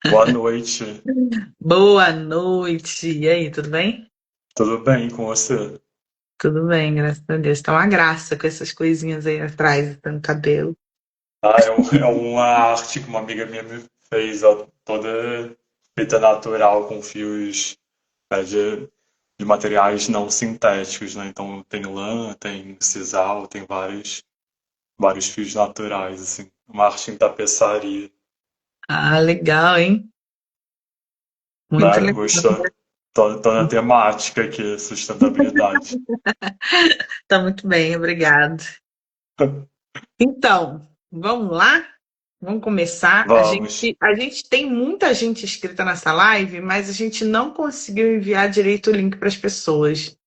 Boa noite. Boa noite. E aí, tudo bem? Tudo bem com você? Tudo bem, graças a Deus. Tá uma graça com essas coisinhas aí atrás, no cabelo. É uma arte que uma amiga minha me fez, ó, toda feita natural, com fios, de materiais não sintéticos, né? Então tem lã, tem sisal, tem vários fios naturais, assim. Uma arte em tapeçaria, Ah, legal, hein? Muito né? legal. Gostou? Tô na temática aqui, sustentabilidade. Tá muito bem, obrigado. Então, vamos lá? Vamos começar. A Vamos. gente, a gente tem muita gente inscrita nessa live, mas a gente não conseguiu enviar direito o link para as pessoas.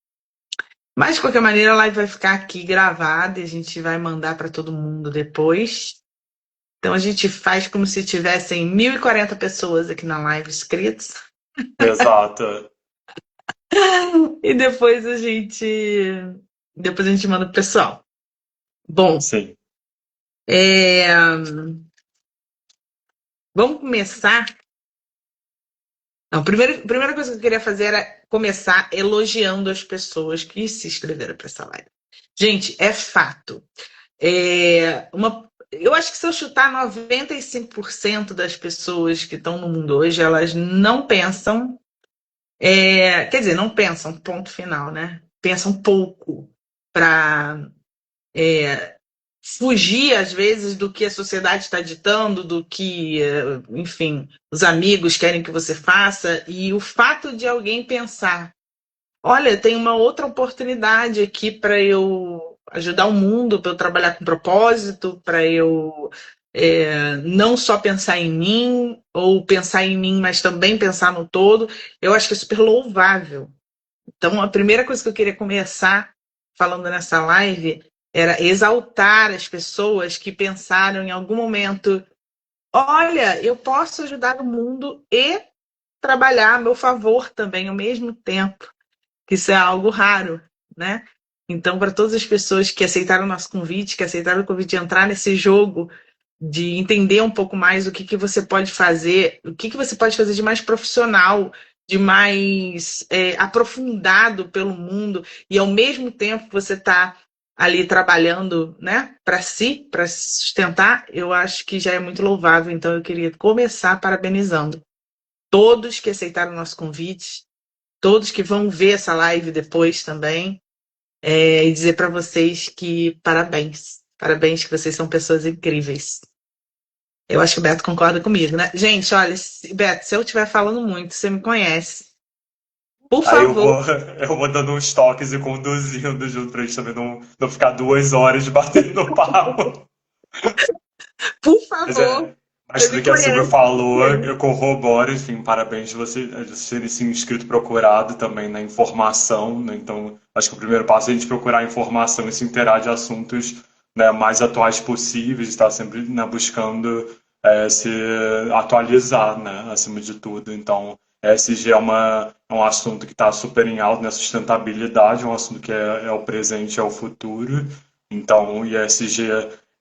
Mas, de qualquer maneira, a live vai ficar aqui gravada e a gente vai mandar para todo mundo depois. Então a gente faz como se tivessem 1.040 pessoas aqui na live inscritas. Exato. E depois a gente manda pro pessoal. Bom, Sim. é, vamos começar. Não, a primeira coisa que eu queria fazer era começar elogiando as pessoas que se inscreveram para essa live. Gente, é fato. Eu acho que se eu chutar 95% das pessoas que estão no mundo hoje, elas não pensam. Quer dizer, não pensam, ponto final, né? Pensam pouco para fugir, às vezes, do que a sociedade está ditando, do que, enfim, os amigos querem que você faça. E o fato de alguém pensar: olha, tem uma outra oportunidade aqui para eu ajudar o mundo, para eu trabalhar com propósito, para eu não só pensar em mim, ou pensar em mim, mas também pensar no todo, eu acho que é super louvável. Então, a primeira coisa que eu queria começar falando nessa live era exaltar as pessoas que pensaram em algum momento: olha, eu posso ajudar o mundo e trabalhar a meu favor também ao mesmo tempo, que isso é algo raro, né? Então, para todas as pessoas que aceitaram o nosso convite, que aceitaram o convite de entrar nesse jogo, de entender um pouco mais o que que você pode fazer, o que que você pode fazer de mais profissional, de mais aprofundado pelo mundo, e ao mesmo tempo você está ali trabalhando, né, para si, para se sustentar, eu acho que já é muito louvável. Então, eu queria começar parabenizando todos que aceitaram o nosso convite, todos que vão ver essa live depois também, e dizer para vocês que parabéns. Parabéns, que vocês são pessoas incríveis. Eu acho que o Beto concorda comigo, né? Gente, olha, Beto, se eu estiver falando muito, você me conhece. Por Aí eu favor, vou, eu vou dando uns toques e conduzindo junto pra gente também não ficar 2 horas batendo papo. por Mas, favor, é, mas você tudo me que a Silvia conhece. falou, eu corroboro, enfim, parabéns de você ter se inscrito e procurado também na informação, né? Então, acho que o primeiro passo é a gente procurar informação e se inteirar de assuntos, né, mais atuais possíveis, estar sempre, né, buscando se atualizar, né, acima de tudo. Então, ESG é um assunto que está super em alta, né, sustentabilidade, é um assunto que é o presente, é o futuro. Então, o ESG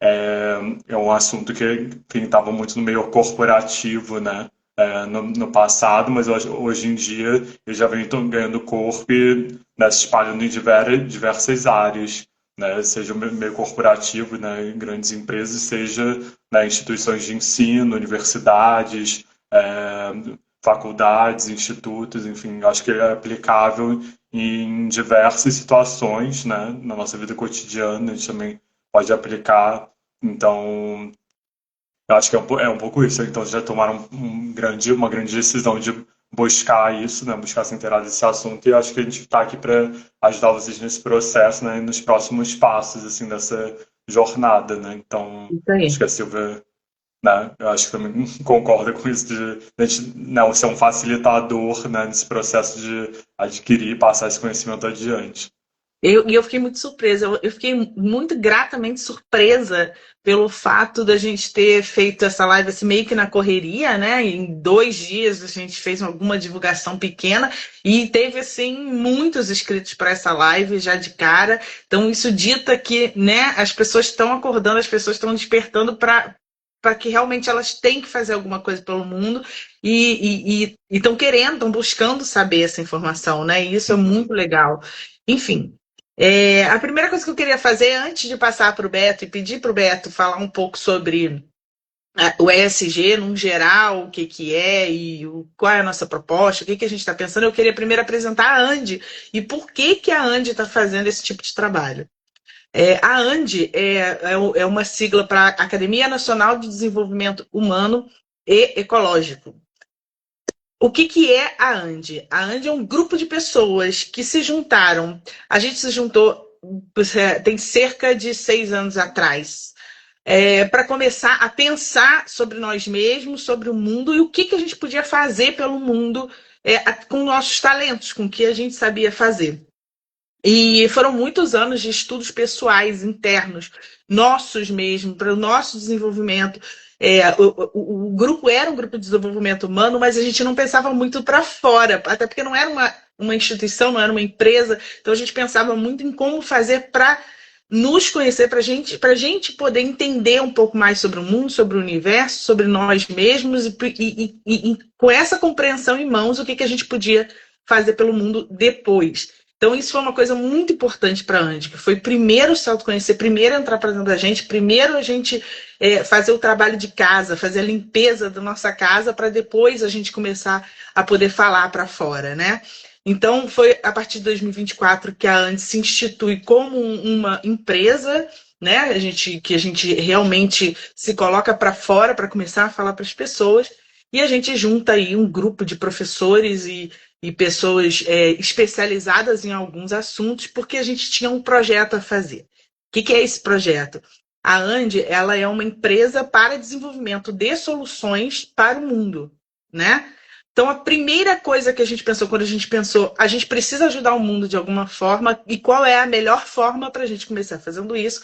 é, é um assunto que estava muito no meio corporativo, né? No passado, mas hoje em dia ele já vem ganhando corpo e, né, se espalhando em diversas áreas, né? Seja o meio corporativo, né, em grandes empresas, seja, né, instituições de ensino, universidades, é, faculdades, institutos, enfim, acho que é aplicável em diversas situações, né, na nossa vida cotidiana, a gente também pode aplicar. Então, eu acho que é um pouco isso. Então, já tomaram uma grande decisão de buscar isso, né? Buscar se inteirar desse assunto. E eu acho que a gente está aqui para ajudar vocês nesse processo, né? E nos próximos passos, assim, dessa jornada, né? Então, Isso acho que aí. a Silvia, né? Eu acho que também concorda com isso de a gente não ser um facilitador, né? Nesse processo de adquirir e passar esse conhecimento adiante. E eu fiquei muito surpresa, eu fiquei muito gratamente surpresa pelo fato da gente ter feito essa live assim, meio que na correria, né? Em 2 dias a gente fez alguma divulgação pequena e teve assim muitos inscritos para essa live já de cara. Então isso dita que, né, as pessoas estão acordando, as pessoas estão despertando para que realmente elas têm que fazer alguma coisa pelo mundo e estão querendo, estão buscando saber essa informação, né? E isso é muito legal. Enfim, a primeira coisa que eu queria fazer antes de passar para o Beto e pedir para o Beto falar um pouco sobre o ESG, no geral, o que, que é e qual é a nossa proposta, o que, que a gente está pensando, eu queria primeiro apresentar a Andi e por que, que a Andi está fazendo esse tipo de trabalho. A ANDE é uma sigla para Academia Nacional de Desenvolvimento Humano e Ecológico. O que, que é a ANDE? A ANDE é um grupo de pessoas que se juntaram. A gente se juntou tem cerca de 6 anos atrás, para começar a pensar sobre nós mesmos, sobre o mundo e o que, que a gente podia fazer pelo mundo com nossos talentos, com o que a gente sabia fazer. E foram muitos anos de estudos internos, nossos mesmo, para o nosso desenvolvimento. O grupo era um grupo de desenvolvimento humano, mas a gente não pensava muito para fora, até porque não era uma instituição, não era uma empresa, então a gente pensava muito em como fazer para nos conhecer, para a gente poder entender um pouco mais sobre o mundo, sobre o universo, sobre nós mesmos, e com essa compreensão em mãos, o que, que a gente podia fazer pelo mundo depois. Então, isso foi uma coisa muito importante para a Andi, que foi primeiro se autoconhecer, primeiro entrar para dentro da gente, primeiro a gente fazer o trabalho de casa, fazer a limpeza da nossa casa, para depois a gente começar a poder falar para fora, né? Então, foi a partir de 2024 que a Andi se institui como uma empresa, né? Que a gente realmente se coloca para fora para começar a falar para as pessoas, e a gente junta aí um grupo de professores e pessoas especializadas em alguns assuntos, porque a gente tinha um projeto a fazer. O que é esse projeto? A Andi, ela é uma empresa para desenvolvimento de soluções para o mundo, né? Então, a primeira coisa que a gente pensou, quando a gente pensou, a gente precisa ajudar o mundo de alguma forma, e qual é a melhor forma para a gente começar fazendo isso,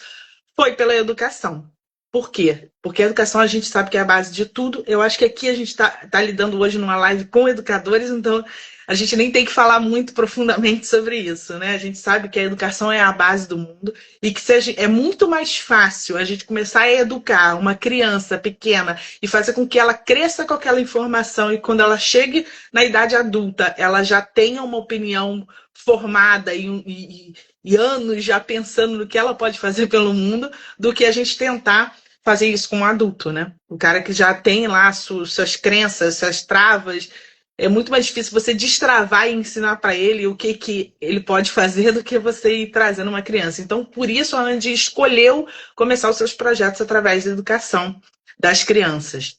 foi pela educação. Por quê? Porque a educação a gente sabe que é a base de tudo. Eu acho que aqui a gente está lidando hoje numa live com educadores, então a gente nem tem que falar muito profundamente sobre isso, né? A gente sabe que a educação é a base do mundo e que é muito mais fácil a gente começar a educar uma criança pequena e fazer com que ela cresça com aquela informação e quando ela chegue na idade adulta, ela já tenha uma opinião formada e anos já pensando no que ela pode fazer pelo mundo, do que a gente tentar fazer isso com um adulto, né? O cara que já tem lá suas crenças, suas travas, é muito mais difícil você destravar e ensinar para ele o que ele pode fazer do que você ir trazendo uma criança. Então, por isso, a Andi escolheu começar os seus projetos através da educação das crianças.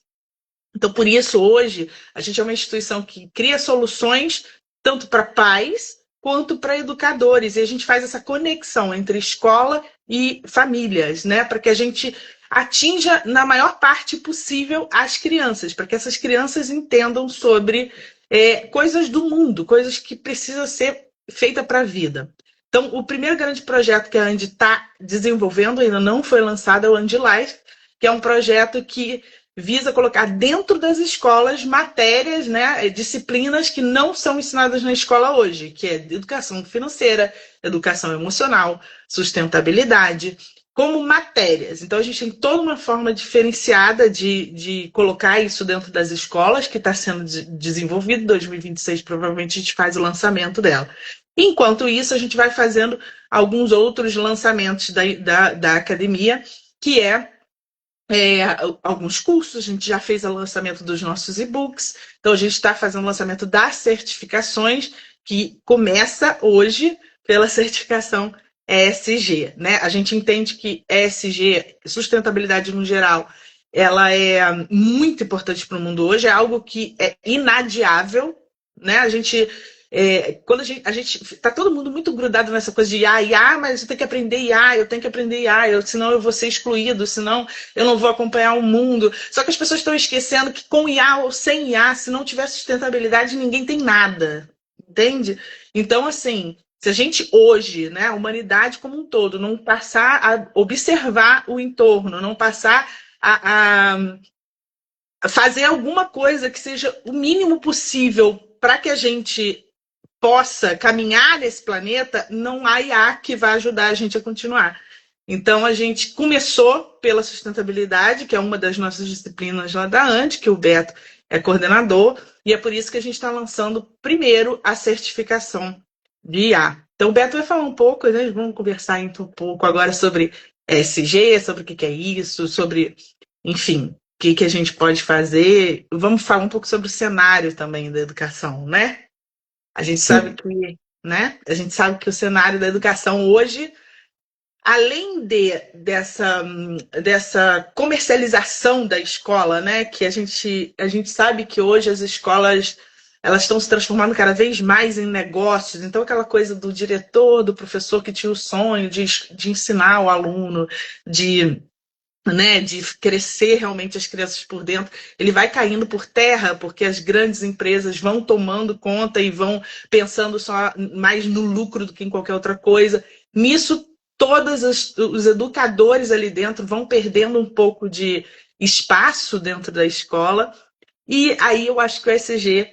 Então, por isso, hoje, a gente é uma instituição que cria soluções tanto para pais quanto para educadores. E a gente faz essa conexão entre escola e famílias, né? Para que a gente atinja, na maior parte possível, as crianças, para que essas crianças entendam sobre coisas do mundo, coisas que precisam ser feitas para a vida. Então, o primeiro grande projeto que a Andi está desenvolvendo, ainda não foi lançado, é o Andi Life, que é um projeto que visa colocar dentro das escolas matérias, né, disciplinas que não são ensinadas na escola hoje, que é educação financeira, educação emocional, sustentabilidade, como matérias. Então, a gente tem toda uma forma diferenciada de colocar isso dentro das escolas, que está sendo desenvolvido. Em 2026, provavelmente, a gente faz o lançamento dela. Enquanto isso, a gente vai fazendo alguns outros lançamentos da academia, que alguns cursos. A gente já fez o lançamento dos nossos e-books. Então, a gente está fazendo o lançamento das certificações, que começa hoje pela certificação ESG, né? A gente entende que ESG, sustentabilidade no geral, ela é muito importante para o mundo hoje, é algo que é inadiável, né? Quando a gente tá todo mundo muito grudado nessa coisa de IA, mas eu tenho que aprender IA, eu tenho que aprender IA, senão eu vou ser excluído, senão eu não vou acompanhar o mundo. Só que as pessoas estão esquecendo que com IA ou sem IA, se não tiver sustentabilidade, ninguém tem nada, entende? Então, assim, se a gente hoje, né, a humanidade como um todo, não passar a observar o entorno, não passar a fazer alguma coisa que seja o mínimo possível para que a gente possa caminhar nesse planeta, não há IA que vai ajudar a gente a continuar. Então, a gente começou pela sustentabilidade, que é uma das nossas disciplinas lá da ANDE, que o Beto é coordenador, e é por isso que a gente está lançando primeiro a certificação de IA. Então, o Beto vai falar um pouco, né? Vamos conversar então, um pouco agora sobre ESG, sobre o que é isso, sobre, enfim, o que a gente pode fazer. Vamos falar um pouco sobre o cenário também da educação, né? A gente sabe Sim. que, né? A gente sabe que o cenário da educação hoje, além dessa comercialização da escola, né, que a gente sabe que hoje as escolas elas estão se transformando cada vez mais em negócios. Então, aquela coisa do diretor, do professor que tinha o sonho de ensinar o aluno, de, né, de crescer realmente as crianças por dentro, ele vai caindo por terra, porque as grandes empresas vão tomando conta e vão pensando só mais no lucro do que em qualquer outra coisa. Nisso, todos os educadores ali dentro vão perdendo um pouco de espaço dentro da escola, e aí eu acho que o ESG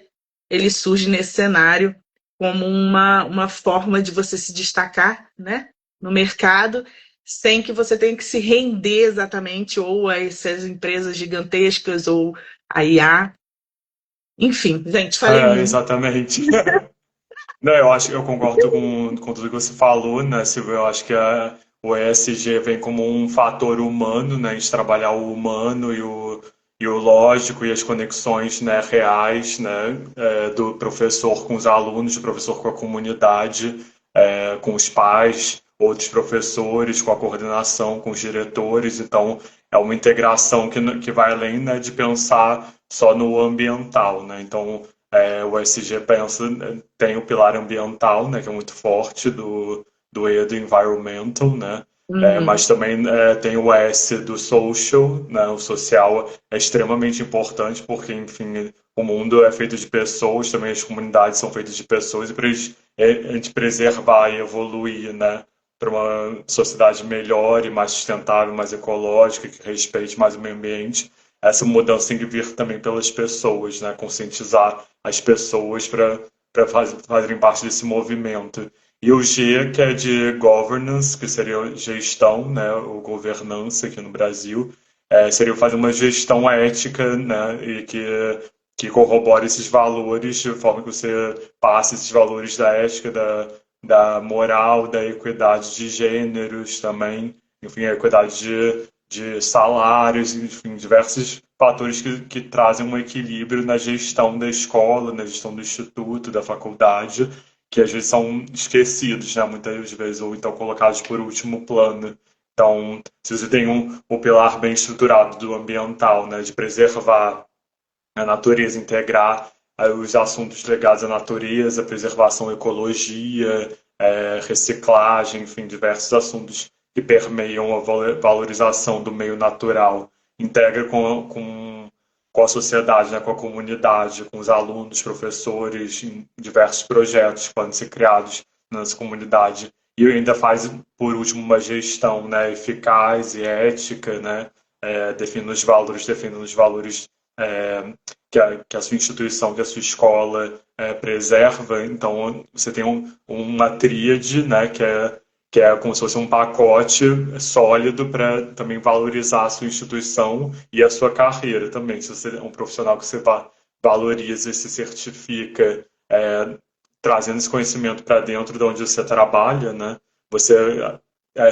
ele surge nesse cenário como uma forma de você se destacar, né, no mercado, sem que você tenha que se render exatamente ou a essas empresas gigantescas ou a IA. Enfim, gente, falei muito. Exatamente. Não, eu acho, eu concordo com tudo que você falou, né, Silvio? Eu acho que o ESG vem como um fator humano, né, de trabalhar o humano e o lógico e as conexões, né, reais, né, do professor com os alunos, do professor com a comunidade, com os pais, outros professores, com a coordenação, com os diretores. Então, é uma integração que vai além, né, de pensar só no ambiental, né? Então, o ESG pensa, tem o pilar ambiental, né, que é muito forte do E do environmental, né, Uhum. mas também tem o S do social, né, o social é extremamente importante porque, enfim, o mundo é feito de pessoas, também as comunidades são feitas de pessoas e para a gente preservar e evoluir, né, para uma sociedade melhor e mais sustentável, mais ecológica, que respeite mais o meio ambiente, essa mudança tem que vir também pelas pessoas, né, conscientizar as pessoas para fazerem parte desse movimento. E o G, que é de governance, que seria gestão, né, ou governança aqui no Brasil, seria fazer uma gestão ética, né, e que corrobore esses valores de forma que você passe esses valores da ética, da moral, da equidade de gêneros também, enfim, a equidade de salários, enfim, diversos fatores que trazem um equilíbrio na gestão da escola, na gestão do instituto, da faculdade, que às vezes são esquecidos, né, muitas vezes, ou então colocados por último plano. Então, se você tem um pilar bem estruturado do ambiental, né, de preservar a natureza, integrar os assuntos ligados à natureza, preservação, ecologia, reciclagem, enfim, diversos assuntos que permeiam a valorização do meio natural, integra com a sociedade, né, com a comunidade, com os alunos, professores, em diversos projetos que podem ser criados nessa comunidade. E ainda faz, por último, uma gestão, né, eficaz e ética, né, definindo os valores que a sua instituição, que a sua escola preserva. Então, você tem uma tríade, né, que é como se fosse um pacote sólido para também valorizar a sua instituição e a sua carreira também. Se você é um profissional que você valoriza e se certifica, trazendo esse conhecimento para dentro de onde você trabalha, né, você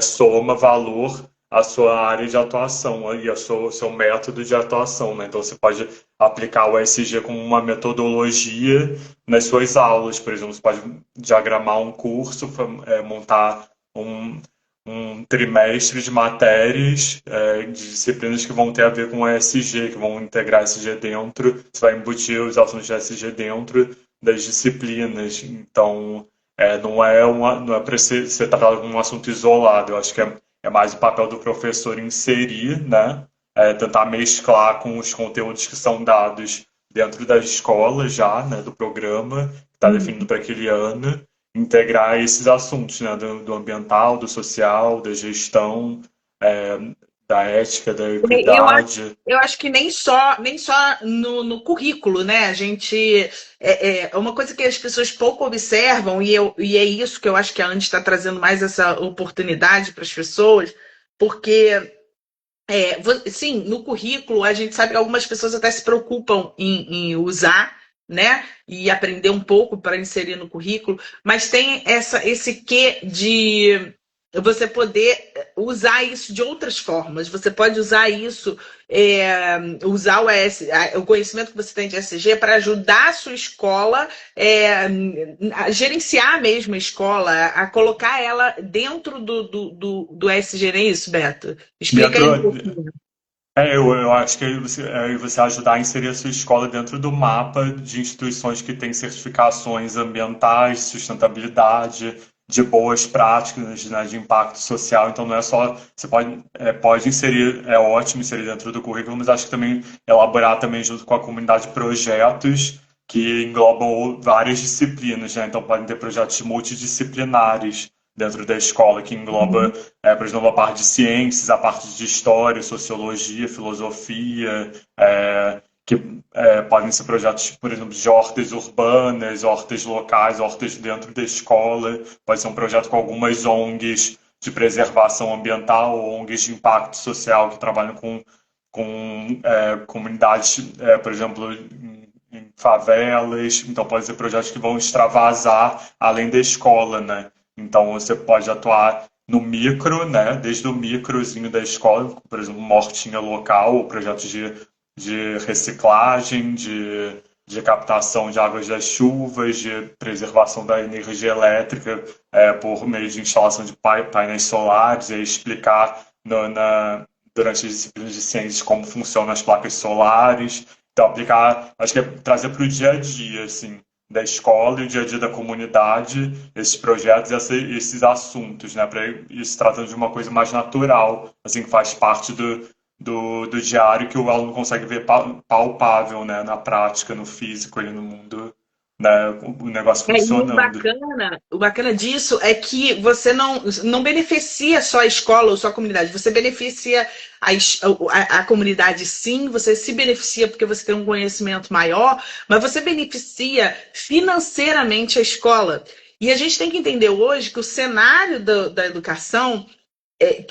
soma valor à sua área de atuação e ao seu método de atuação, né? Então você pode aplicar o ESG como uma metodologia nas suas aulas, por exemplo, você pode diagramar um curso, montar um, um trimestre de matérias, de disciplinas que vão ter a ver com o ESG, que vão integrar ESG dentro, você vai embutir os assuntos de ESG dentro das disciplinas. Então, não é para ser tratado como um assunto isolado. Eu acho que é mais o papel do professor inserir, né? Tentar mesclar com os conteúdos que são dados dentro da escola já, né? Do programa que está definido para aquele ano, integrar esses assuntos, né? Do ambiental, do social, da gestão, é, da ética, da Eu acho, equidade. eu acho que nem só no currículo, né? A gente é uma coisa que as pessoas pouco observam, e é isso que eu acho que a ANDE está trazendo mais essa oportunidade para as pessoas, Porque, sim, no currículo a gente sabe que algumas pessoas até se preocupam em usar, né? E aprender um pouco para inserir no currículo, mas tem esse quê de você poder usar isso de outras formas. Você pode usar isso, usar o conhecimento que você tem de ESG para ajudar a sua escola a gerenciar mesmo a escola, a colocar ela dentro do ESG, não é isso, Beto? Explica aí um Dentro, pouquinho. eu acho que você ajudar a inserir a sua escola dentro do mapa de instituições que têm certificações ambientais, sustentabilidade, de boas práticas, né, de impacto social. Então não é só, você pode inserir, é ótimo inserir dentro do currículo, mas acho que também elaborar também junto com a comunidade projetos que englobam várias disciplinas, né? Então podem ter projetos multidisciplinares dentro da escola, que engloba por exemplo, a parte de ciências, a parte de história, sociologia, filosofia, que podem ser projetos, por exemplo, de hortas urbanas, hortas locais, hortas dentro da escola. Pode ser um projeto com algumas ONGs de preservação ambiental, ONGs de impacto social que trabalham com comunidades, por exemplo, em favelas. Então, pode ser projetos que vão extravasar além da escola, né? Então, você pode atuar no micro, né? Desde o microzinho da escola, por exemplo, uma hortinha local, projetos de reciclagem, de captação de águas das chuvas, de preservação da energia elétrica por meio de instalação de painéis solares, e explicar durante as disciplinas de ciências como funcionam as placas solares. Então, aplicar, acho que é trazer para o dia a dia, assim, da escola e o dia a dia da comunidade, esses projetos, esses assuntos, né? Para ir se tratando de uma coisa mais natural, assim, que faz parte do diário, que o aluno consegue ver palpável, né? Na prática, no físico, ali no mundo, né? O negócio E funcionando. o bacana disso é que você não beneficia só a escola ou só a comunidade, você beneficia a comunidade, sim, você se beneficia porque você tem um conhecimento maior, mas você beneficia financeiramente a escola. E a gente tem que entender hoje que o cenário da educação,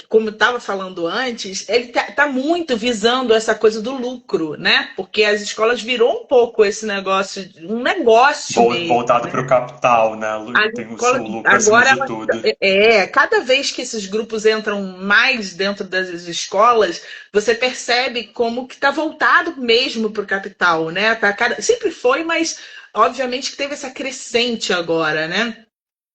como eu estava falando antes, ele tá muito visando essa coisa do lucro, né? Porque as escolas virou um pouco esse negócio, um negócio mesmo. Voltado para o capital, né? As Tem escolas o lucro acima agora de tudo. cada vez que esses grupos entram mais dentro das escolas, você percebe como que está voltado mesmo para o capital, né? Sempre foi, mas obviamente que teve essa crescente agora, né?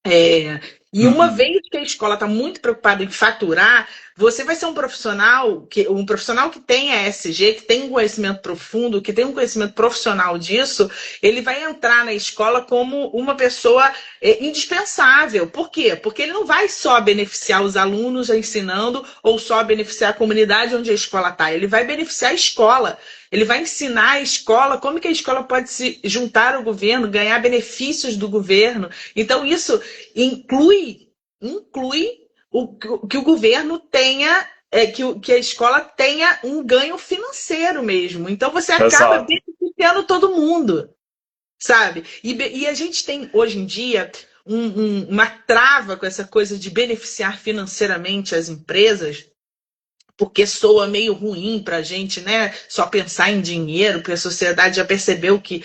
É, e uma Uhum. vez que a escola está muito preocupada em faturar, você vai ser um profissional que tem a ESG, que tem um conhecimento profundo, que tem um conhecimento profissional disso, ele vai entrar na escola como uma pessoa indispensável. Por quê? Porque ele não vai só beneficiar os alunos ensinando ou só beneficiar a comunidade onde a escola está, ele vai beneficiar a escola. Ele vai ensinar a escola como que a escola pode se juntar ao governo, ganhar benefícios do governo. Então, isso inclui que o governo tenha, que a escola tenha um ganho financeiro mesmo. Então, você acaba Exato. beneficiando todo mundo, sabe? E a gente tem, hoje em dia, uma trava com essa coisa de beneficiar financeiramente as empresas, porque soa meio ruim para a gente, né? Só pensar em dinheiro, porque a sociedade já percebeu que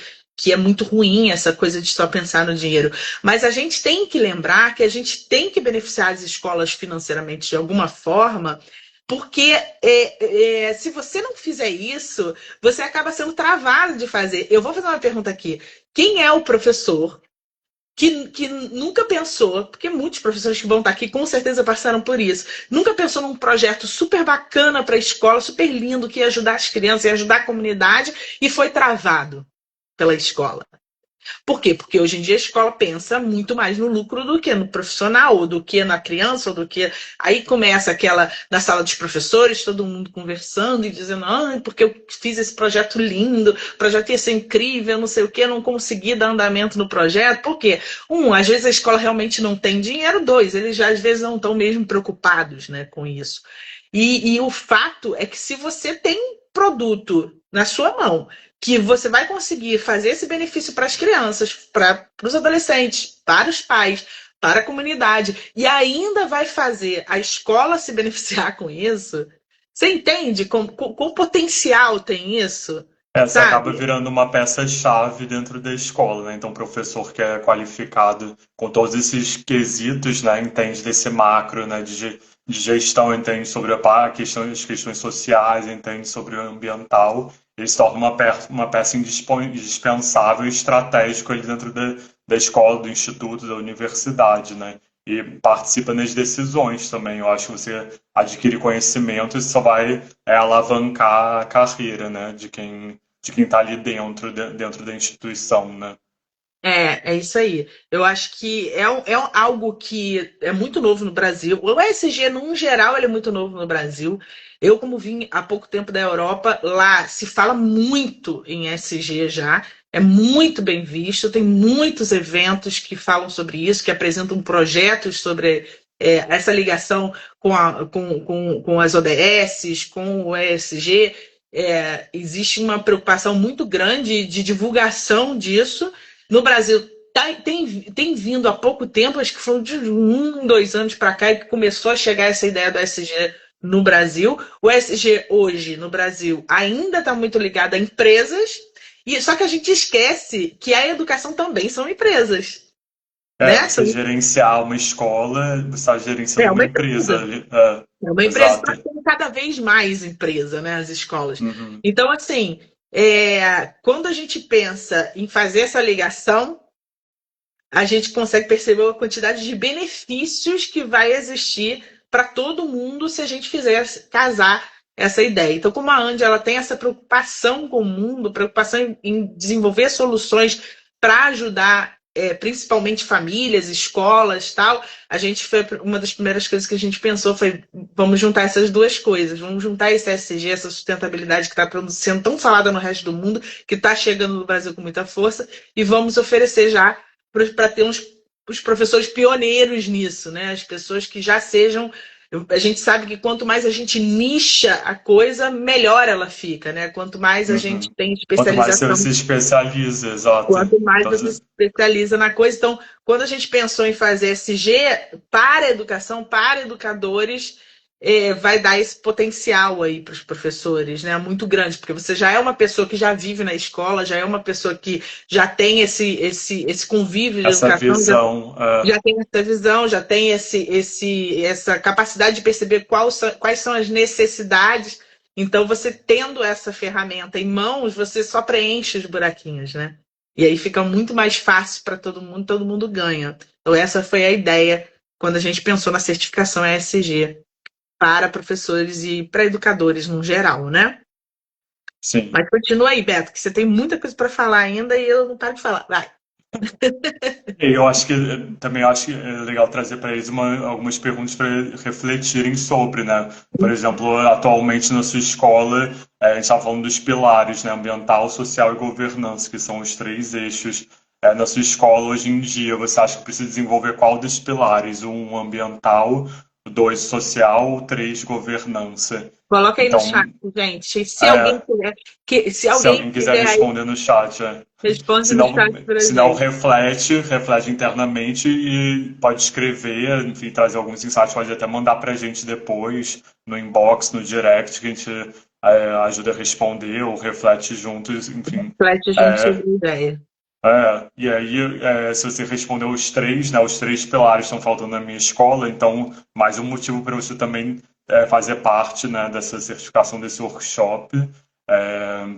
é muito ruim essa coisa de só pensar no dinheiro. Mas a gente tem que lembrar que a gente tem que beneficiar as escolas financeiramente de alguma forma, porque se você não fizer isso, você acaba sendo travado de fazer. Eu vou fazer uma pergunta aqui. Quem é o professor que nunca pensou, porque muitos professores que vão estar aqui com certeza passaram por isso, nunca pensou num projeto super bacana para a escola, super lindo, que ia ajudar as crianças, ia ajudar a comunidade, e foi travado pela escola? Por quê? Porque hoje em dia a escola pensa muito mais no lucro do que no profissional, ou do que na criança, ou do que. Aí começa aquela na sala dos professores, todo mundo conversando e dizendo: ah, porque eu fiz esse projeto lindo, o projeto ia ser incrível, não sei o quê, não consegui dar andamento no projeto. Por quê? Às vezes a escola realmente não tem dinheiro, dois, eles já às vezes não estão mesmo preocupados, né, com isso. E o fato é que se você tem produto na sua mão que você vai conseguir fazer esse benefício para as crianças, para os adolescentes, para os pais, para a comunidade. E ainda vai fazer a escola se beneficiar com isso. Você entende com potencial tem isso? Essa acaba Sabe? virando uma peça-chave dentro da escola, né? Então, o professor que é qualificado com todos esses quesitos, né? Entende desse macro, né? De gestão, entende sobre as questões sociais, entende sobre o ambiental. Ele se torna uma peça indispensável e estratégica ali dentro da escola, do instituto, da universidade, né? E participa nas decisões também. Eu acho que você adquire conhecimento e só vai alavancar a carreira, né? De quem está ali dentro da instituição, né? É isso aí. Eu acho que algo que é muito novo no Brasil. O ESG, num geral, ele é muito novo no Brasil. Eu, como vim há pouco tempo da Europa, lá se fala muito em ESG já. É muito bem visto. Tem muitos eventos que falam sobre isso, que apresentam projetos sobre essa ligação com as ODS, com o ESG. Existe uma preocupação muito grande de divulgação disso. No Brasil, tem vindo há pouco tempo, acho que foi de 2 anos para cá, que começou a chegar essa ideia do ESG no Brasil. O ESG hoje, no Brasil, ainda está muito ligado a empresas, só que a gente esquece que a educação também são empresas. Né? Você gerenciar uma escola, você está gerenciando É uma uma empresa empresa. ali. É uma empresa que está Exato. sendo cada vez mais empresa, né? As escolas. Uhum. Então, assim, quando a gente pensa em fazer essa ligação, a gente consegue perceber a quantidade de benefícios que vai existir para todo mundo se a gente fizer casar essa ideia. Então, como a Andy, ela tem essa preocupação com o mundo, preocupação em desenvolver soluções para ajudar principalmente famílias, escolas, tal, a gente foi uma das primeiras coisas que a gente pensou foi vamos juntar essas duas coisas, vamos juntar esse ESG, essa sustentabilidade que está sendo tão falada no resto do mundo, que está chegando no Brasil com muita força, e vamos oferecer já para ter os professores pioneiros nisso, né? As pessoas que já sejam. A gente sabe que quanto mais a gente nicha a coisa, melhor ela fica, né? Quanto mais a gente Uhum. tem Quanto mais você especialização, se especializa, exato. quanto mais Então, você se especializa na coisa. Então, quando a gente pensou em fazer SG para a educação, para educadores, vai dar esse potencial aí para os professores, né? Muito grande, porque você já é uma pessoa que já vive na escola, já é uma pessoa que já tem esse convívio de essa educação, visão. já tem essa visão, já tem essa capacidade de perceber quais são as necessidades. Então, você tendo essa ferramenta em mãos, você só preenche os buraquinhos, né? E aí fica muito mais fácil para todo mundo ganha. Então, essa foi a ideia quando a gente pensou na certificação ESG para professores e para educadores no geral, né? Sim. Mas continua aí, Beto, que você tem muita coisa para falar ainda e eu não paro de falar. Vai. E eu acho que também acho que é legal trazer para eles algumas perguntas para refletirem sobre, né? Por exemplo, atualmente na sua escola, a gente está falando dos pilares, né? Ambiental, social e governança, que são os três eixos. Na sua escola, hoje em dia, você acha que precisa desenvolver qual desses pilares? Um ambiental, dois social, três governança. Coloca aí no Então, chat, gente. Se alguém é, quiser, se se alguém alguém quiser quiser aí, responder no chat, responde Se no não, chat pra se não gente. reflete internamente e pode escrever, enfim, trazer alguns insights, pode até mandar para a gente depois, no inbox, no direct, que a gente ajuda a responder ou reflete juntos, enfim. Reflete junto sobre a ideia. E aí, se você respondeu os três, né, os três pilares estão faltando na minha escola, então mais um motivo para você também fazer parte, né, dessa certificação desse workshop,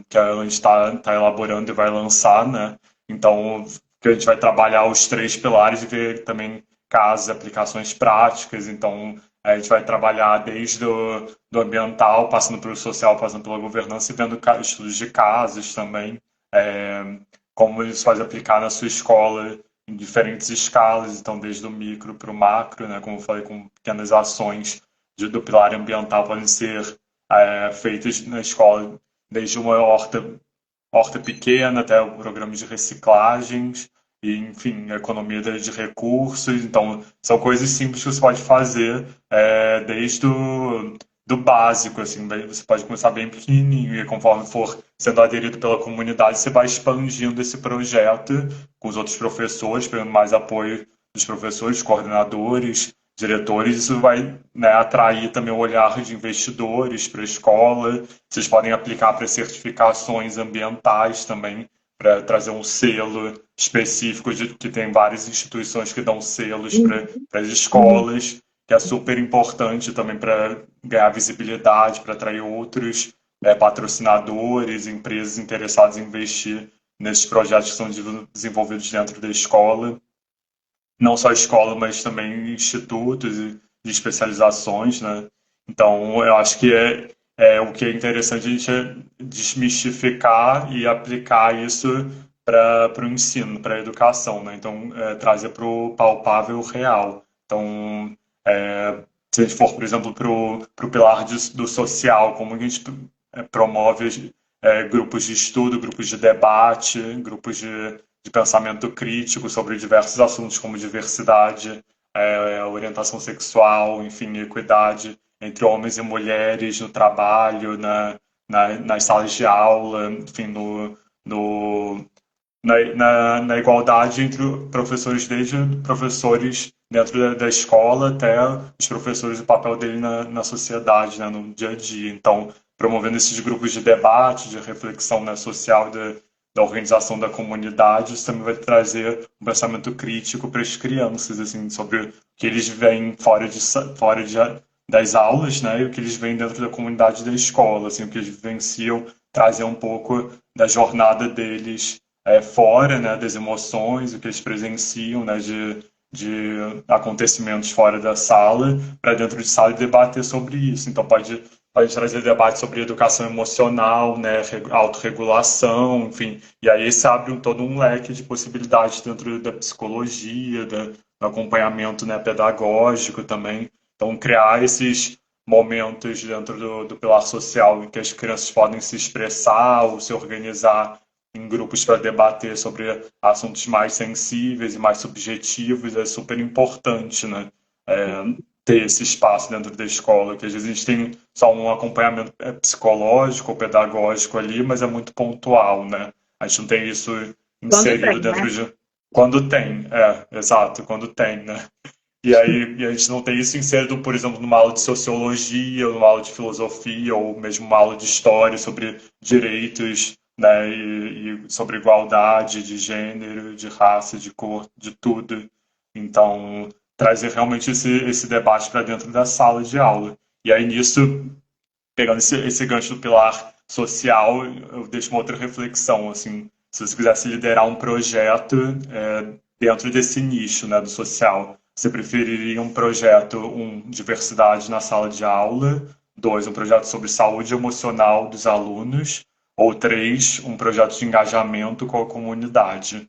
que a gente está elaborando e vai lançar, né? Então, que a gente vai trabalhar os três pilares e ver também casos, aplicações práticas. Então, a gente vai trabalhar desde do ambiental, passando pelo social, passando pela governança e vendo estudos de casos também. É, como isso pode aplicar na sua escola em diferentes escalas, então desde o micro para o macro, né, como eu falei, com pequenas ações do pilar ambiental podem ser feitas na escola, desde uma horta pequena até o programa de reciclagens, e, enfim, economia de recursos. Então, são coisas simples que você pode fazer desde do básico, assim, você pode começar bem pequenininho e conforme for sendo aderido pela comunidade, você vai expandindo esse projeto com os outros professores, pegando mais apoio dos professores, coordenadores, diretores. Isso vai, né, atrair também o olhar de investidores para a escola. Vocês podem aplicar para certificações ambientais também, para trazer um selo específico, que tem várias instituições que dão selos para as escolas, que é super importante também para ganhar visibilidade, para atrair outros patrocinadores, empresas interessadas em investir nesses projetos que são desenvolvidos dentro da escola. Não só a escola, mas também institutos de especializações, né? Então, eu acho que o que é interessante a gente desmistificar e aplicar isso para o ensino, para a educação, né? Então, trazer para o palpável real. Então, se a gente for, por exemplo, para o pilar do social, como a gente promove grupos de estudo, grupos de debate, grupos de pensamento crítico sobre diversos assuntos como diversidade, orientação sexual, enfim, equidade entre homens e mulheres no trabalho, nas salas de aula, enfim, na igualdade entre professores, desde professores dentro da escola até os professores, o papel dele na sociedade, né, no dia a dia. Então, promovendo esses grupos de debate, de reflexão, né, social, da organização da comunidade, isso também vai trazer um pensamento crítico para as crianças, assim, sobre o que eles veem das aulas, né, e o que eles veem dentro da comunidade da escola, assim, o que eles vivenciam, trazer um pouco da jornada deles fora, né, das emoções, o que eles presenciam, né, de acontecimentos fora da sala, para dentro de sala e debater sobre isso. Então pode trazer debate sobre educação emocional, né, autorregulação, enfim. E aí se abre todo um leque de possibilidades dentro da psicologia, do acompanhamento, né, pedagógico também. Então criar esses momentos dentro do pilar social em que as crianças podem se expressar ou se organizar em grupos para debater sobre assuntos mais sensíveis e mais subjetivos é super importante, né? Ter esse espaço dentro da escola, que às vezes a gente tem só um acompanhamento psicológico ou pedagógico ali, mas é muito pontual, né? A gente não tem isso Quando inserido tem, dentro né? de... Quando tem, exato, quando tem, né? E aí a gente não tem isso inserido, por exemplo, numa aula de sociologia, ou numa aula de filosofia, ou mesmo uma aula de história sobre direitos, né, e sobre igualdade de gênero, de raça, de cor, de tudo. Então, trazer realmente esse debate para dentro da sala de aula. E aí nisso, pegando esse gancho do pilar social, eu deixo uma outra reflexão, assim, se você quisesse liderar um projeto dentro desse nicho, né, do social, você preferiria um projeto, diversidade na sala de aula, 2, um projeto sobre saúde emocional dos alunos, ou 3, um projeto de engajamento com a comunidade?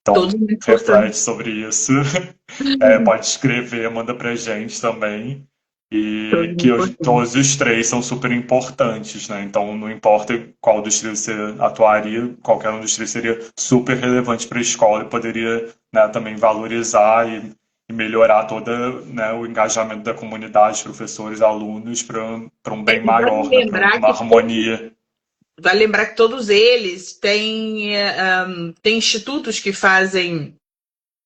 Então, Todos muito importantes. reflete sobre isso. Pode escrever, manda pra gente também. Todos E muito que importantes. todos os três são super importantes, né? Então, não importa qual dos três você atuaria, qualquer um dos três seria super relevante para a escola e poderia, né, também valorizar e melhorar todo, né, o engajamento da comunidade, professores, alunos, para um bem E vale maior, né, para lembrar uma que harmonia. todos eles têm institutos que fazem,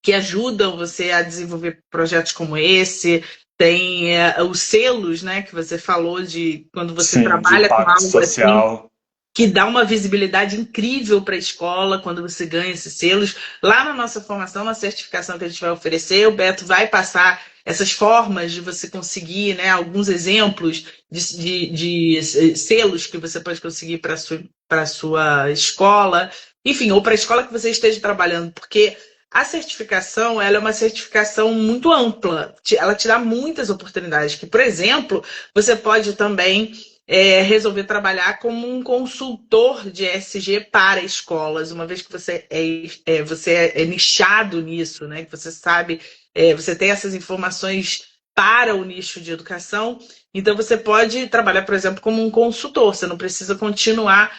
que ajudam você a desenvolver projetos como esse. Tem os selos, né, que você falou de quando você Sim, de trabalha com impacto algo assim, social. que dá uma visibilidade incrível para a escola quando você ganha esses selos. Lá na nossa formação, na certificação que a gente vai oferecer, o Beto vai passar essas formas de você conseguir, né, alguns exemplos de selos que você pode conseguir para a sua escola, enfim, ou para a escola que você esteja trabalhando, porque a certificação, ela é uma certificação muito ampla, ela te dá muitas oportunidades, que, por exemplo, você pode também resolver trabalhar como um consultor de ESG para escolas, uma vez que você é nichado nisso, né? Que você sabe, você tem essas informações para o nicho de educação, então você pode trabalhar, por exemplo, como um consultor, você não precisa continuar